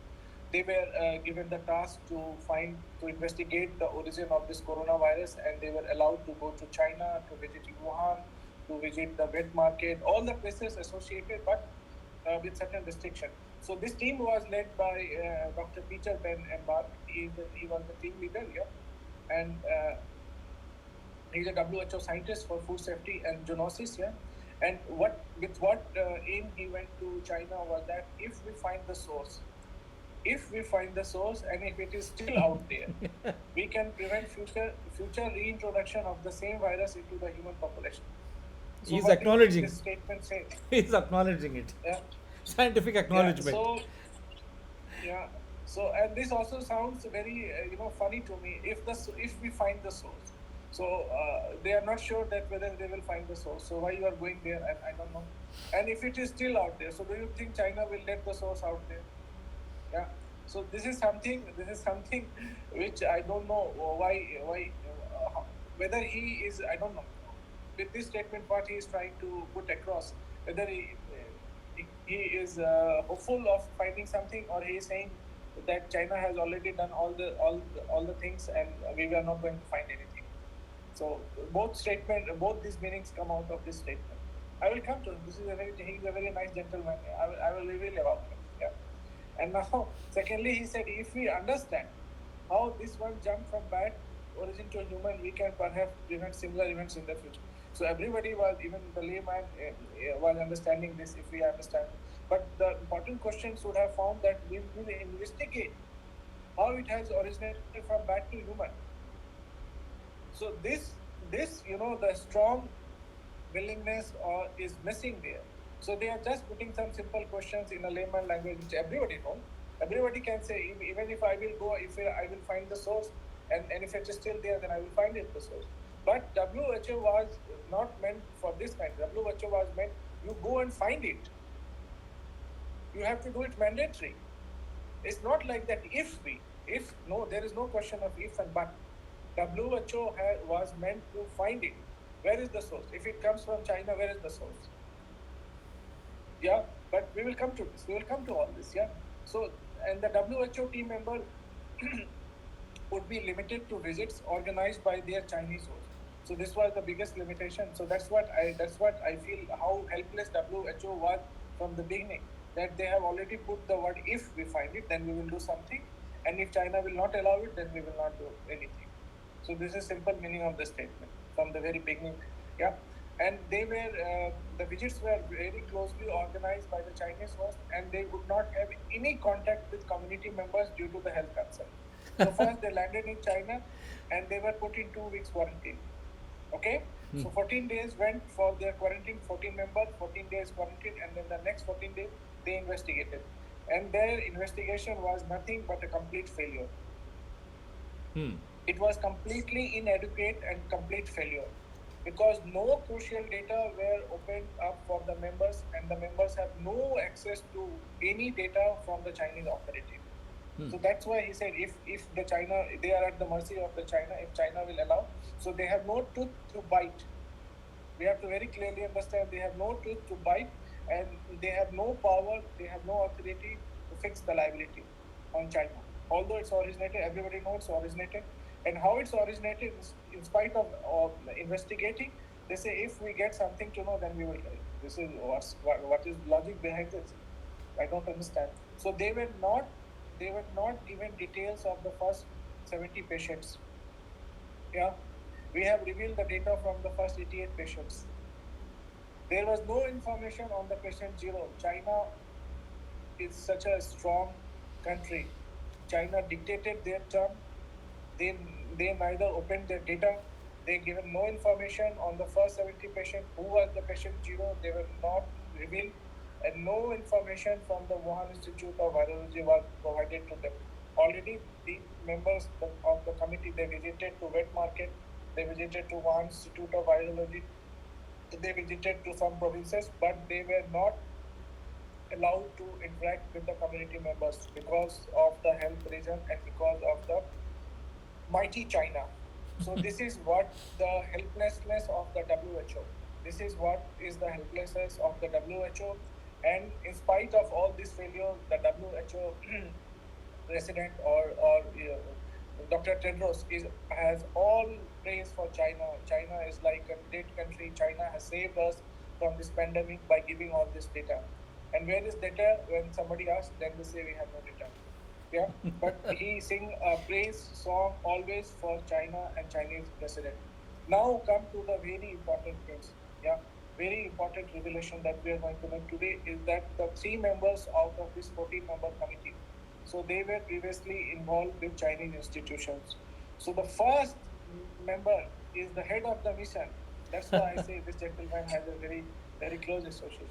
they were given the task to investigate the origin of this coronavirus, and they were allowed to go to China, to visit Wuhan, to visit the wet market, all the places associated, but with certain restriction. So this team was led by Dr. Peter Ben Embark. He was the team leader, yeah, and he's a WHO scientist for food safety and zoonosis, yeah. And what aim he went to China was that if we find the source, and if it is still out there, we can prevent future reintroduction of the same virus into the human population. So He's what do you think acknowledging. this statement says? He's acknowledging it. Yeah, Scientific yeah. acknowledgement. So yeah. So and this also sounds very funny to me. If we find the source, so they are not sure that whether they will find the source. So why you are going there? And I don't know. And if it is still out there, so do you think China will let the source out there? Yeah. So this is something. Which I don't know whether he is. I don't know. With this statement, what he is trying to put across, whether he is hopeful of finding something, or he is saying that China has already done all the things, and we were not going to find anything. So both these meanings come out of this statement. I will come to him. He's a very nice gentleman. I will reveal about him. Yeah. And now, secondly, he said, if we understand how this one jumped from bat origin to human, we can perhaps prevent similar events in the future. So everybody was, even the layman, was understanding this, if we understand. But the important question should have found that we will investigate how it has originated from bat to human. So this the strong willingness is missing there. So they are just putting some simple questions in a layman language, which everybody knows. Everybody can say, even if I will go, if I will find the source, and if it is still there, then I will find it the source. But WHO was not meant for this kind. WHO was meant, you go and find it. You have to do it mandatory. It's not like that there is no question of if and but. WHO was meant to find it. Where is the source? If it comes from China, where is the source? Yeah, but we will come to this. We will come to all this. Yeah. So, and the WHO team member would be limited to visits organized by their Chinese host. So this was the biggest limitation. So that's what I feel, how helpless WHO was from the beginning. That they have already put the word, if we find it, then we will do something, and if China will not allow it, then we will not do anything. So this is simple meaning of the statement from the very beginning. Yeah. And they were the visits were very closely organized by the Chinese host, and they would not have any contact with community members due to the health concern. So first they landed in China, and they were put in 2 weeks quarantine. Okay. So 14 days went for their quarantine, 14 members, 14 days quarantine, and then the next 14 days they investigated, and their investigation was nothing but a complete failure. It was completely inadequate and complete failure, because no crucial data were opened up for the members, and the members have no access to any data from the Chinese authority. So that's why he said, if the China, they are at the mercy of the China, if China will allow. So they have no tooth to bite. We have to very clearly understand, they have no tooth to bite, and they have no power, they have no authority to fix the liability on China. Although it's originated, everybody knows it's originated. And how it's originated, in spite of investigating, they say, if we get something to know, then we will tell you. This is what is logic behind this. I don't understand. So they were not given details of the first 70 patients. Yeah, we have revealed the data from the first 88 patients. There was no information on the patient zero. China is such a strong country. China dictated their term. They neither opened their data. They given no information on the first 70 patients. Who was the patient zero? They were not revealed, and no information from the Wuhan Institute of Virology was provided to them. Already, the members of the committee, they visited to wet market, they visited to Wuhan Institute of Virology, they visited to some provinces, but they were not allowed to interact with the community members because of the health reason and because of the mighty China. So this is what the helplessness of the WHO. This is what is the helplessness of the WHO. And in spite of all this failure, the WHO president or Dr. Tedros has all praise for China. China is like a great country. China has saved us from this pandemic by giving all this data. And where is data? When somebody asks, then they say we have no data. Yeah, but he sing a praise song always for China and Chinese president. Now come to the very important things. Yeah, very important revelation that we are going to make today is that the three members out of this 14-member committee, so they were previously involved with Chinese institutions. So the first member is the head of the mission. That's why I say this gentleman has a very close association.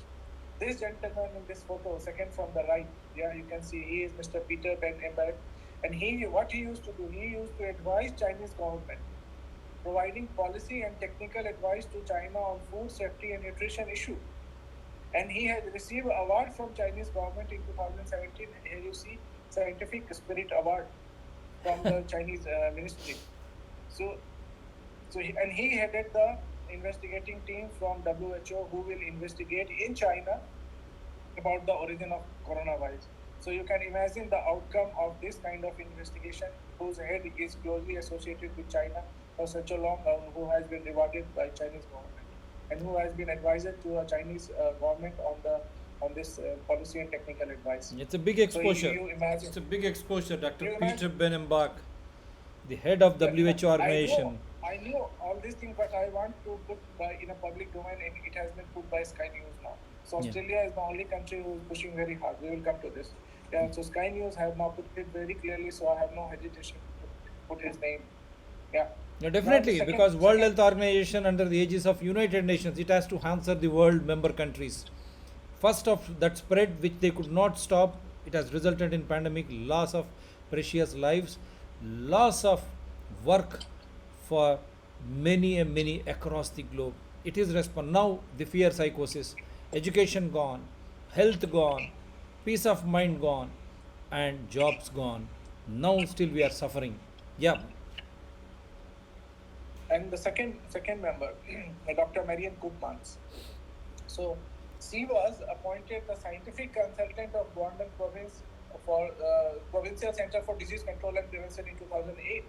This gentleman in this photo, second from the right, yeah, you can see he is Mr. Peter Ben Embark, and what he used to do, he used to advise Chinese government, providing policy and technical advice to China on food safety and nutrition issue. And he has received award from Chinese government in 2017. Here you see Scientific Spirit Award from the Chinese ministry. So, and he headed the investigating team from WHO who will investigate in China about the origin of coronavirus. So you can imagine the outcome of this kind of investigation, whose head is closely associated with China for such a long, who has been rewarded by Chinese government, and who has been advisor to a Chinese government on this policy and technical advice. It's a big exposure. You imagine. It's a big exposure, Dr. You Peter imagine. Benembach, the head of WHO organization. I know all these things, but I want to put in a public domain, and it has been put by Sky News now. So Australia is the only country who is pushing very hard. We will come to this. Yeah, so Sky News have now put it very clearly, so I have no hesitation to put his name. Yeah. Yeah, definitely, because World Health Organization under the aegis of United Nations, it has to answer the world member countries. First of that spread, which they could not stop, it has resulted in pandemic, loss of precious lives, loss of work for many and many across the globe. It is now the fear psychosis, education gone, health gone, peace of mind gone, and jobs gone. Now still we are suffering. Yeah. And the second member, Dr. Marian Koopmans. So she was appointed the scientific consultant of Guangdong province for Provincial Center for Disease Control and Prevention in 2008.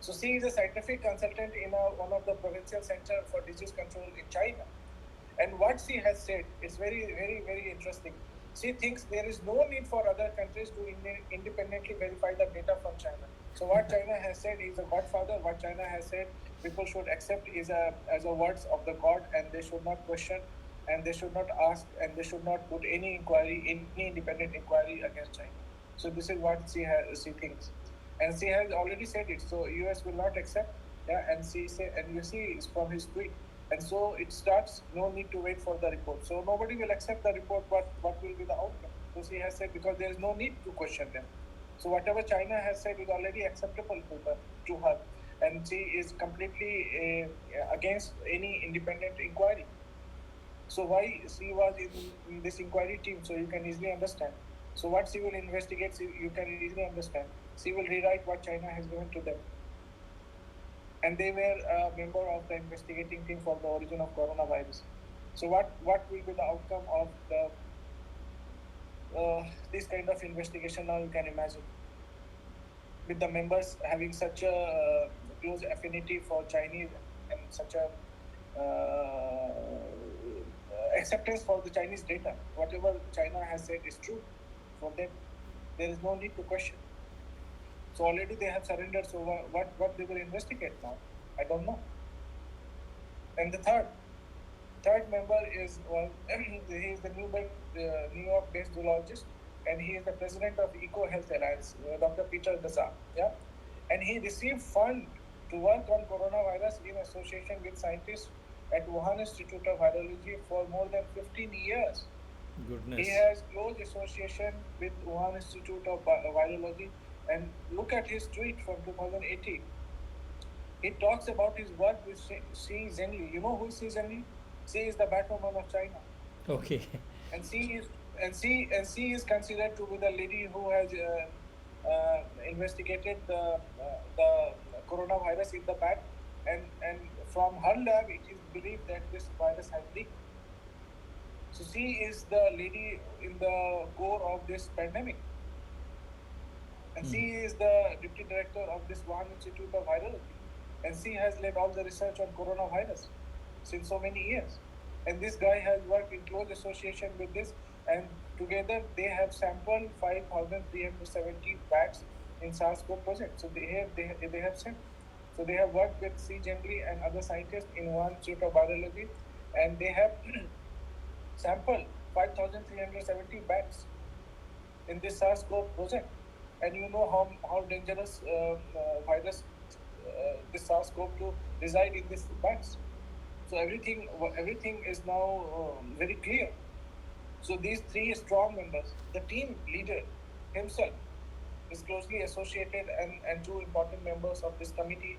So she is a scientific consultant in one of the provincial center for disease control in China. And what she has said is very interesting. She thinks there is no need for other countries to independently verify the data from China. So what China has said is a godfather. What China has said people should accept is as a words of the God, and they should not question, and they should not ask, and they should not put any independent inquiry against China. So this is what she thinks, and she has already said it. So US will not accept. Yeah, and you see it's from his tweet. And so it starts, no need to wait for the report. So nobody will accept the report, what will be the outcome? So she has said, because there is no need to question them. So whatever China has said is already acceptable to her. And she is completely against any independent inquiry. So why she was in this inquiry team, so you can easily understand. So what she will investigate, you can easily understand. She will rewrite what China has given to them. And they were a member of the investigating team for the origin of coronavirus. So what will be the outcome of this kind of investigation? Now you can imagine, with the members having such a close affinity for Chinese and such a acceptance for the Chinese data. Whatever China has said is true for them. There is no need to question. So already they have surrendered. So what they will investigate now? I don't know. And the third member is he is the New York-based zoologist, and he is the president of Eco Health Alliance, Dr. Peter Daszak. Yeah, and he received fund to work on coronavirus in association with scientists at Wuhan Institute of Virology for more than 15 years. Goodness. He has close association with Wuhan Institute of Virology. And look at his tweet from 2018. He talks about his work with Xi Zhengli. You know who is Xi Zhengli? Xi is the Batwoman of China. Okay. And Xi is considered to be the lady who has investigated the coronavirus in the bat, and from her lab it is believed that this virus has leaked. So she is the lady in the core of this pandemic. And she is the deputy director of this Wuhan Institute of Virology. And she has led all the research on coronavirus since so many years. And this guy has worked in close association with this and together they have sampled 5,370 bats in SARS-CoV project. So they have said. So they have worked with C. Gengli and other scientists in one Institute of Virology, and they have sampled 5,370 bats in this SARS-CoV project. And you know how dangerous virus this SARS-CoV-2 reside in these bats. So everything is now very clear. So these three strong members, the team leader himself is closely associated, and two important members of this committee,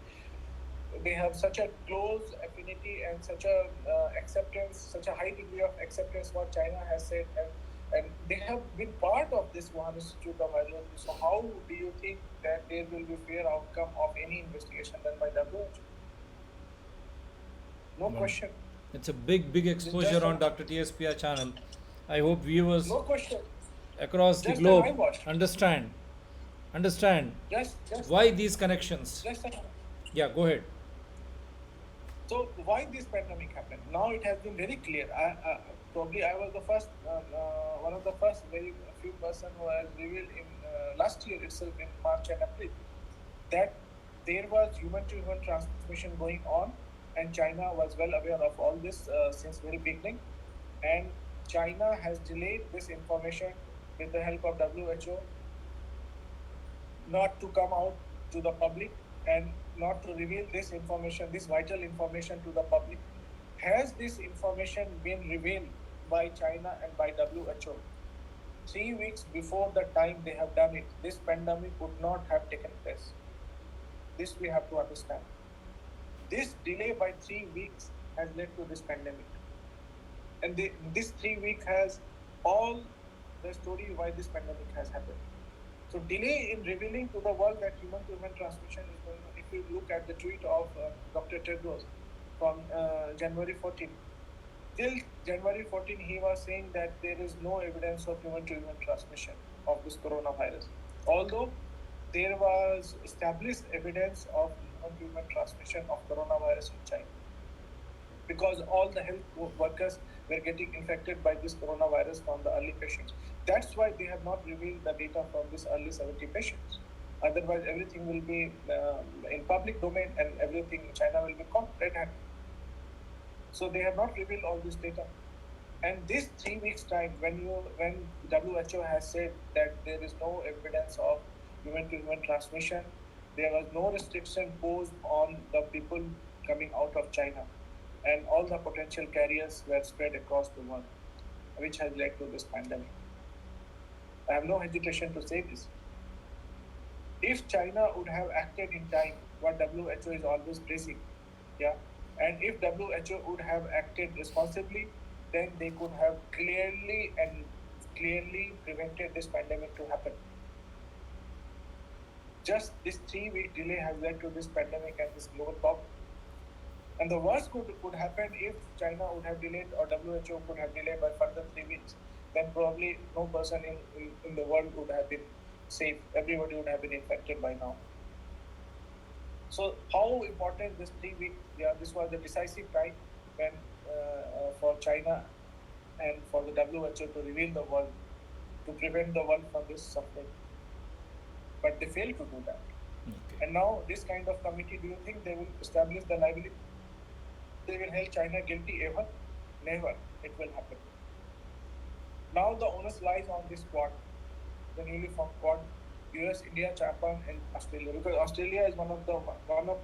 they have such a close affinity and such a acceptance, such a high degree of acceptance what China has said, and they have been part of this Wuhan Institute of Virology. So how do you think that there will be fair outcome of any investigation done by WHO? No Well, question. it's a big It's exposure just on an, Dr. TSPR channel. I hope viewers no question. across the Just an globe eyewash. understand Just why these connections. just an Yeah, go ahead. So why this pandemic happened? Now it has been very clear. Probably I was the first, one of the first very few person who has revealed in last year itself in March and April that there was human-to-human transmission going on, and China was well aware of all this since very beginning, and China has delayed this information with the help of WHO not to come out to the public and not to reveal this information, this vital information to the public. Has this information been revealed by China and by WHO 3 weeks before the time they have done it? This pandemic would not have taken place. This we have to understand. This delay by 3 weeks has led to this pandemic. And this 3 week has all the story why this pandemic has happened. So delay in revealing to the world that human-to-human transmission is going on. If you look at the tweet of Dr. Tedros from January 14, till January 14, he was saying that there is no evidence of human-to-human transmission of this coronavirus. Although there was established evidence of human-to-human transmission of coronavirus in China, because all the health workers were getting infected by this coronavirus from the early patients. That's why they have not revealed the data from this early 70 patients. Otherwise, everything will be in public domain, and everything in China will be caught red-handed. So they have not revealed all this data. And this 3 weeks time, when WHO has said that there is no evidence of human-to-human transmission, there was no restriction posed on the people coming out of China, and all the potential carriers were spread across the world, which has led to this pandemic. I have no hesitation to say this. If China would have acted in time, what WHO is always praising, yeah, and if WHO would have acted responsibly, then they could have clearly prevented this pandemic to happen. Just this 3 week delay has led to this pandemic and this global problem. And the worst could happen if China would have delayed, or WHO could have delayed by further 3 weeks. Then probably no person in the world would have been safe. Everybody would have been infected by now. So how important this 3 week? Yeah, this was the decisive time when for China and for the WHO to reveal the world, to prevent the world from this suffering. But they failed to do that. Okay. And now this kind of committee, do you think they will establish the liability? They will hold China guilty ever? Never. It will happen. Now the onus lies on this Quad, the newly formed Quad, US, India, Japan, and Australia. Because Australia is one of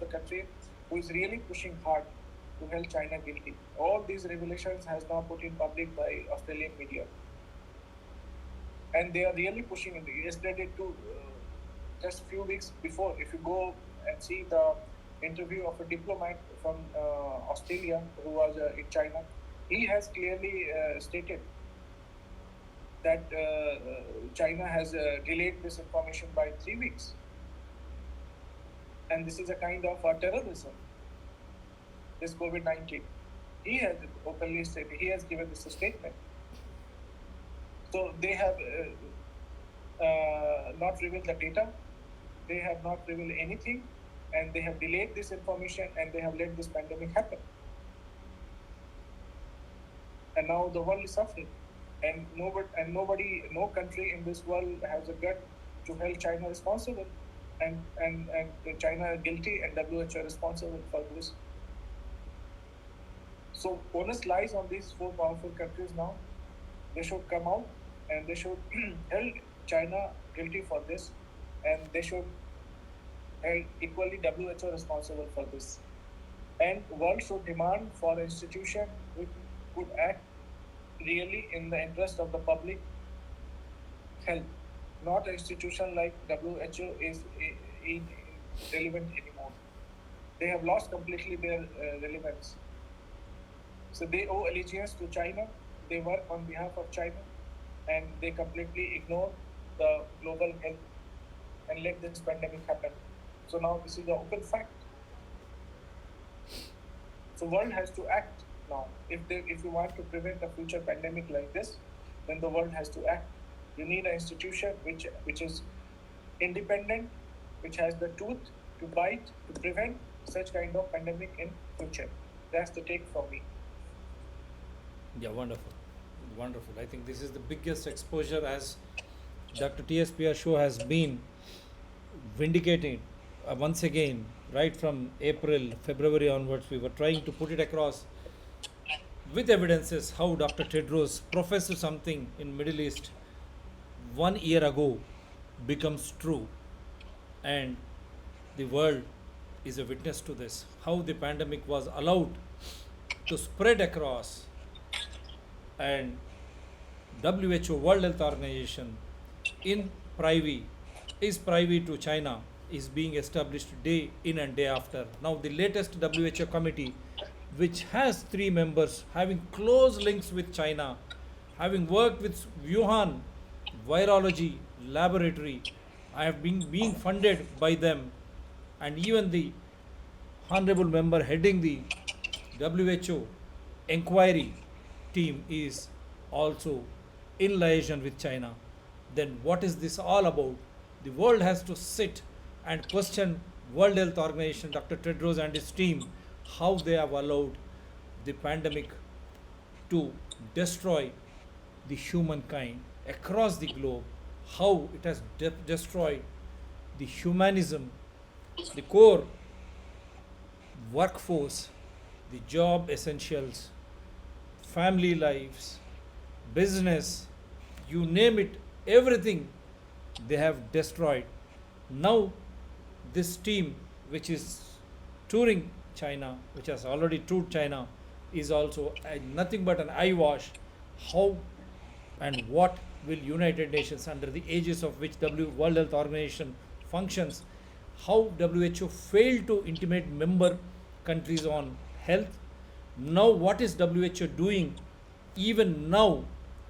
the countries who is really pushing hard to hold China guilty. All these revelations has now put in public by Australian media, and they are really pushing it. Yesterday too, just few weeks before, if you go and see the interview of a diplomat from Australia who was in China, he has clearly stated that China has delayed this information by 3 weeks. And this is a kind of terrorism, this COVID-19. He has openly said, he has given this statement. So they have not revealed the data, they have not revealed anything, and they have delayed this information, and they have let this pandemic happen. And now the world is suffering. nobody, no country in this world has a gut to hold China responsible, and China guilty and WHO responsible for this. So onus lies on these four powerful countries now. They should come out and they should hold China guilty for this, and they should hold equally WHO responsible for this. And world should demand for an institution which could act really in the interest of the public health. Not an institution like WHO is irrelevant anymore. They have lost completely their relevance. So they owe allegiance to China. They work on behalf of China, and they completely ignore the global health and let this pandemic happen. So now this is the open fact. So world has to act now. If you want to prevent a future pandemic like this, then the world has to act. You need an institution which is independent, which has the tooth to bite to prevent such kind of pandemic in future. That's the take from me. Yeah, wonderful. Wonderful. I think this is the biggest exposure as Dr. T.S. Show has been vindicating once again, right from April, February onwards. We were trying to put it across with evidences how Dr. Tedros professed something in Middle East 1 year ago becomes true, and the world is a witness to this. How the pandemic was allowed to spread across, and WHO, World Health Organization, in is privy to China, is being established day in and day after. Now the latest WHO committee, which has 3 members having close links with China, having worked with Wuhan virology laboratory, I have been being funded by them, and even the honorable member heading the WHO inquiry team is also in liaison with China. Then what is this all about? The world has to sit and question World Health Organization, Dr. Tedros and his team, how they have allowed the pandemic to destroy the humankind across the globe, how it has destroyed the humanism, the core workforce, the job essentials, family lives, business, you name it, everything they have destroyed. Now, this team, which is touring China, which has already toured China, is also nothing but an eyewash. How and what will United Nations, under the aegis of which World Health Organization functions, how WHO failed to intimate member countries on health? Now, what is WHO doing even now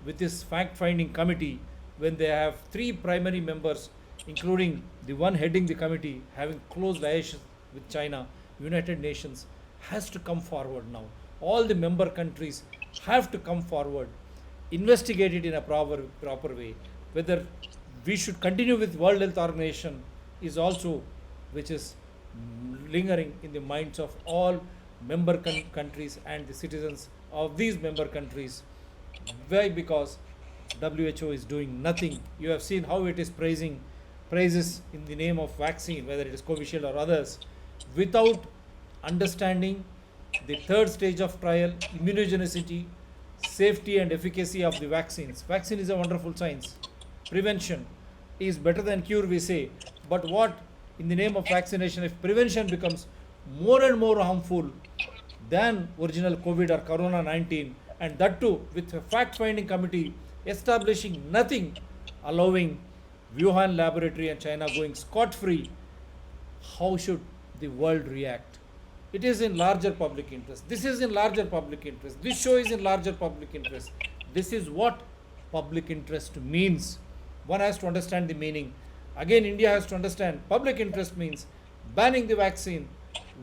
with this fact-finding committee, when they have 3 primary members, including the one heading the committee, having close liaison with China? United Nations has to come forward now. All the member countries have to come forward, investigate it in a proper way. Whether we should continue with World Health Organization is also, which is lingering in the minds of all member countries and the citizens of these member countries. Why? Because WHO is doing nothing. You have seen how it is praises in the name of vaccine, whether it is Covishield or others, without understanding the 3rd stage of trial, immunogenicity, safety and efficacy of the vaccines. Vaccine is a wonderful science. Prevention is better than cure, we say. But what, in the name of vaccination, if prevention becomes more and more harmful than original COVID or Corona 19, and that too with a fact-finding committee establishing nothing, allowing Wuhan laboratory and China going scot-free, how should the world react? It is in larger public interest. This is in larger public interest. This show is in larger public interest. This is what public interest means. One has to understand the meaning. Again, India has to understand public interest means banning the vaccine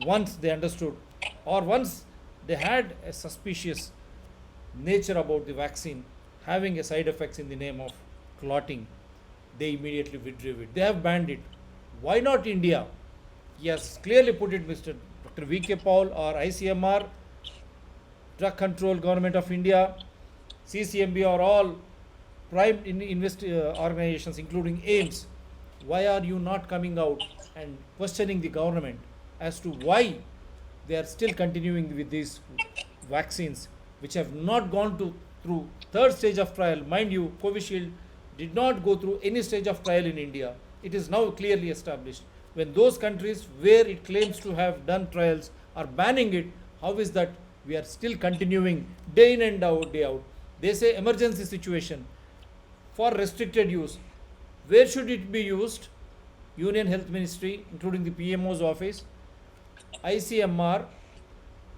once they understood, or once they had a suspicious nature about the vaccine having a side effects in the name of clotting, they immediately withdrew it. They have banned it. Why not India? Yes, clearly put it, Mr. Dr. V.K. Paul or ICMR, Drug Control, Government of India, CCMB are all prime organizations, including AIMS. Why are you not coming out and questioning the government as to why they are still continuing with these vaccines, which have not gone through third stage of trial? Mind you, Covishield did not go through any stage of trial in India. It is now clearly established. When those countries where it claims to have done trials are banning it, how is that we are still continuing day in and out, day out? They say emergency situation for restricted use. Where should it be used? Union Health Ministry, including the PMO's office, ICMR,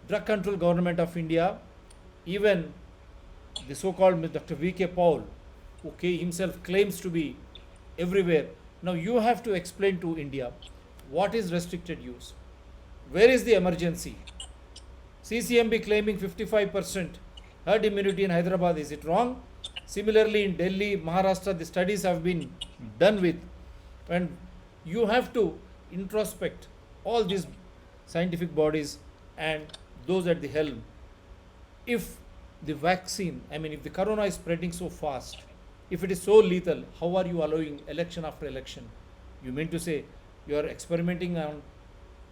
Drug Control Government of India, even the so-called Dr. V.K. Paul, who himself claims to be everywhere. Now you have to explain to India what is restricted use. Where is the emergency? CCMB claiming 55% herd immunity in Hyderabad. Is it wrong? Similarly, in Delhi, Maharashtra, the studies have been done with. And you have to introspect all these scientific bodies and those at the helm. If the vaccine, if the corona is spreading so fast, if it is so lethal, how are you allowing election after election? You mean to say you are experimenting on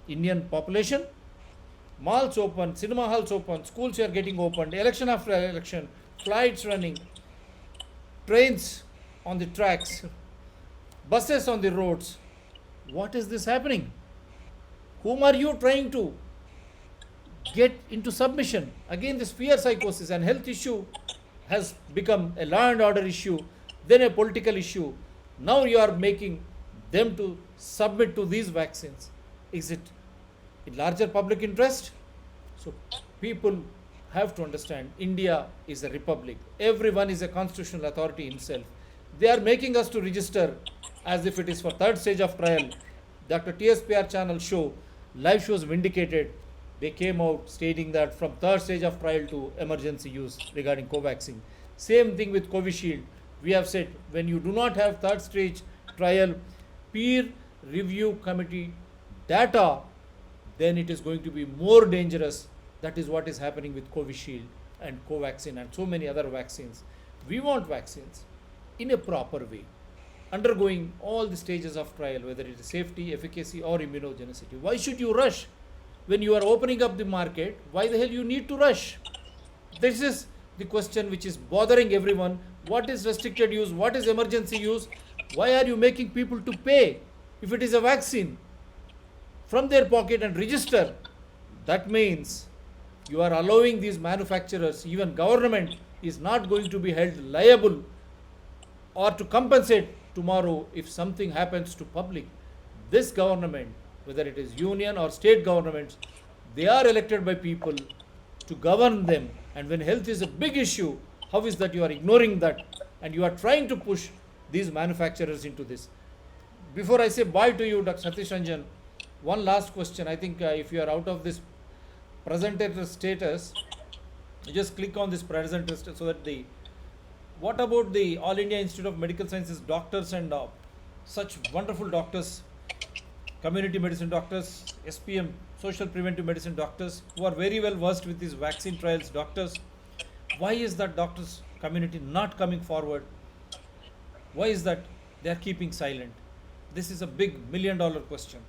Indian population? Malls open, cinema halls open, schools are getting opened, election after election, flights running, trains on the tracks, buses on the roads. What is this happening? Whom are you trying to get into submission? Again, this fear psychosis and health issue has become a law and order issue, then a political issue. Now you are making them to submit to these vaccines. Is it in larger public interest? So people have to understand India is a republic. Everyone is a constitutional authority himself. They are making us to register as if it is for third stage of trial. Dr. TSPR channel show, live shows vindicated. They came out stating that from third stage of trial to emergency use regarding Covaxin. Same thing with Covishield. We have said when you do not have third stage trial, peer review committee data, then it is going to be more dangerous. That is what is happening with Covishield and Covaxin and so many other vaccines. We want vaccines in a proper way, undergoing all the stages of trial, whether it is safety, efficacy, or immunogenicity. Why should you rush? When you are opening up the market, why the hell you need to rush? This is the question which is bothering everyone. What is restricted use? What is emergency use? Why are you making people to pay if it is a vaccine from their pocket and register? That means you are allowing these manufacturers, even government is not going to be held liable or to compensate tomorrow if something happens to public. This government, whether it is union or state governments, they are elected by people to govern them. And when health is a big issue, how is that you are ignoring that and you are trying to push these manufacturers into this? Before I say bye to you, Dr. Satish Ranjan, one last question. I think if you are out of this presenter status, you just click on this presenter status so that the, what about the All India Institute of Medical Sciences doctors and such wonderful doctors, community medicine doctors, SPM, social preventive medicine doctors, who are very well versed with these vaccine trials doctors? Why is that doctors community not coming forward? Why is that they are keeping silent? This is a big $1 million question.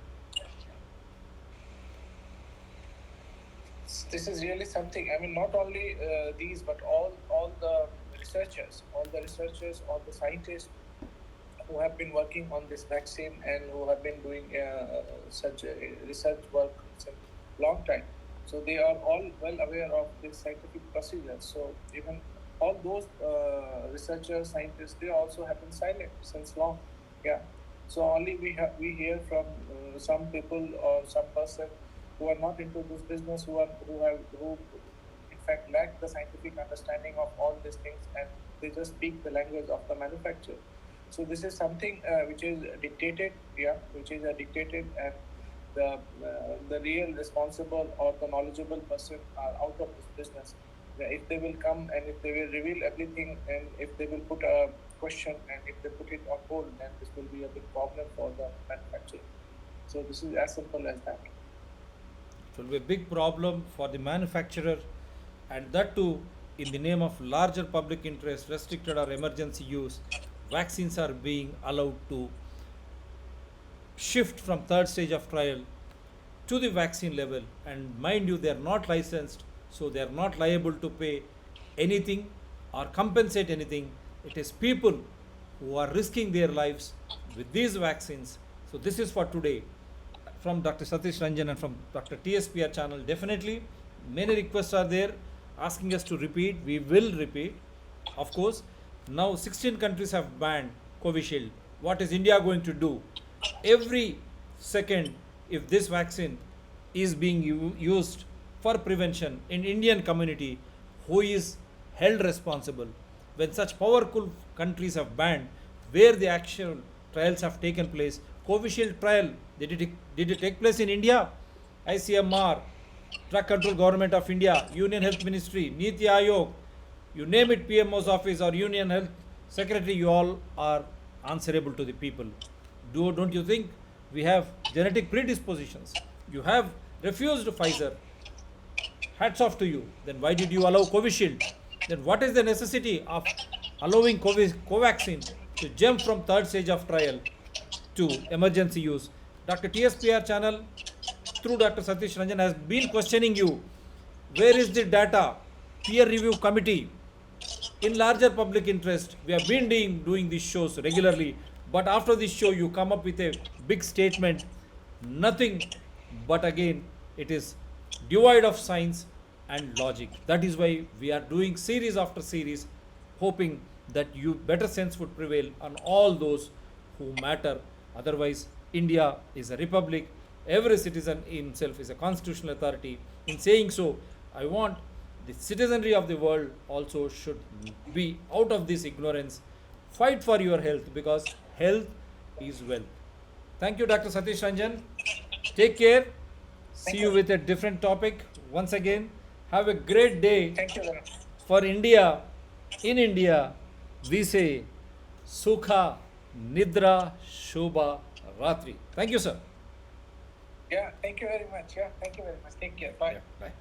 This is really something. I mean, not only these, but all the researchers, all the scientists who have been working on this vaccine and who have been doing such research work since a long time. So they are all well aware of this scientific procedure. So even all those researchers, scientists, they also have been silent since long. Yeah. So only we hear from some people or some person who are not into this business, who in fact lack the scientific understanding of all these things, and they just speak the language of the manufacturer. So this is something which is dictated, and the real responsible or the knowledgeable person are out of this business. If they will come and if they will reveal everything, and if they will put a question and if they put it on hold, then this will be a big problem for the manufacturer. So this is as simple as that. It will be a big problem for the manufacturer, and that too in the name of larger public interest, restricted or emergency use, vaccines are being allowed to shift from third stage of trial to the vaccine level. And mind you, they are not licensed, so they are not liable to pay anything or compensate anything. It is people who are risking their lives with these vaccines. So this is for today from Dr. Satish Ranjan and from Dr. TSPR channel. Definitely many requests are there asking us to repeat. We will repeat, of course. Now 16 countries have banned Covishield. What is India going to do? Every second, if this vaccine is being used for prevention in Indian community, who is held responsible? When such powerful countries have banned, where the actual trials have taken place, Covishield trial, did it take place in India? ICMR, Drug Control Government of India, Union Health Ministry, Niti Aayog, you name it, PMO's office or Union Health Secretary, you all are answerable to the people. Don't you think we have genetic predispositions? You have refused Pfizer. Hats off to you. Then why did you allow Covishield? Then what is the necessity of allowing Covaxin to jump from third stage of trial to emergency use? Dr. TSPR channel through Dr. Satish Ranjan has been questioning you. Where is the data? Peer review committee. In larger public interest, we have been doing these shows regularly. But after this show, you come up with a big statement. Nothing but again, it is devoid of science and logic. That is why we are doing series after series, hoping that you better sense would prevail on all those who matter. Otherwise, India is a republic. Every citizen himself is a constitutional authority. In saying so, I want the citizenry of the world also should be out of this ignorance. Fight for your health, because health is wealth. Thank you, Dr. Satish Ranjan. Take care. See you with a different topic. Once again, have a great day. Thank you very much. For India, in India, we say Sukha Nidra Shobha Ratri. Thank you, sir. Yeah, thank you very much. Yeah, thank you very much. Take care. Bye. Yeah, bye.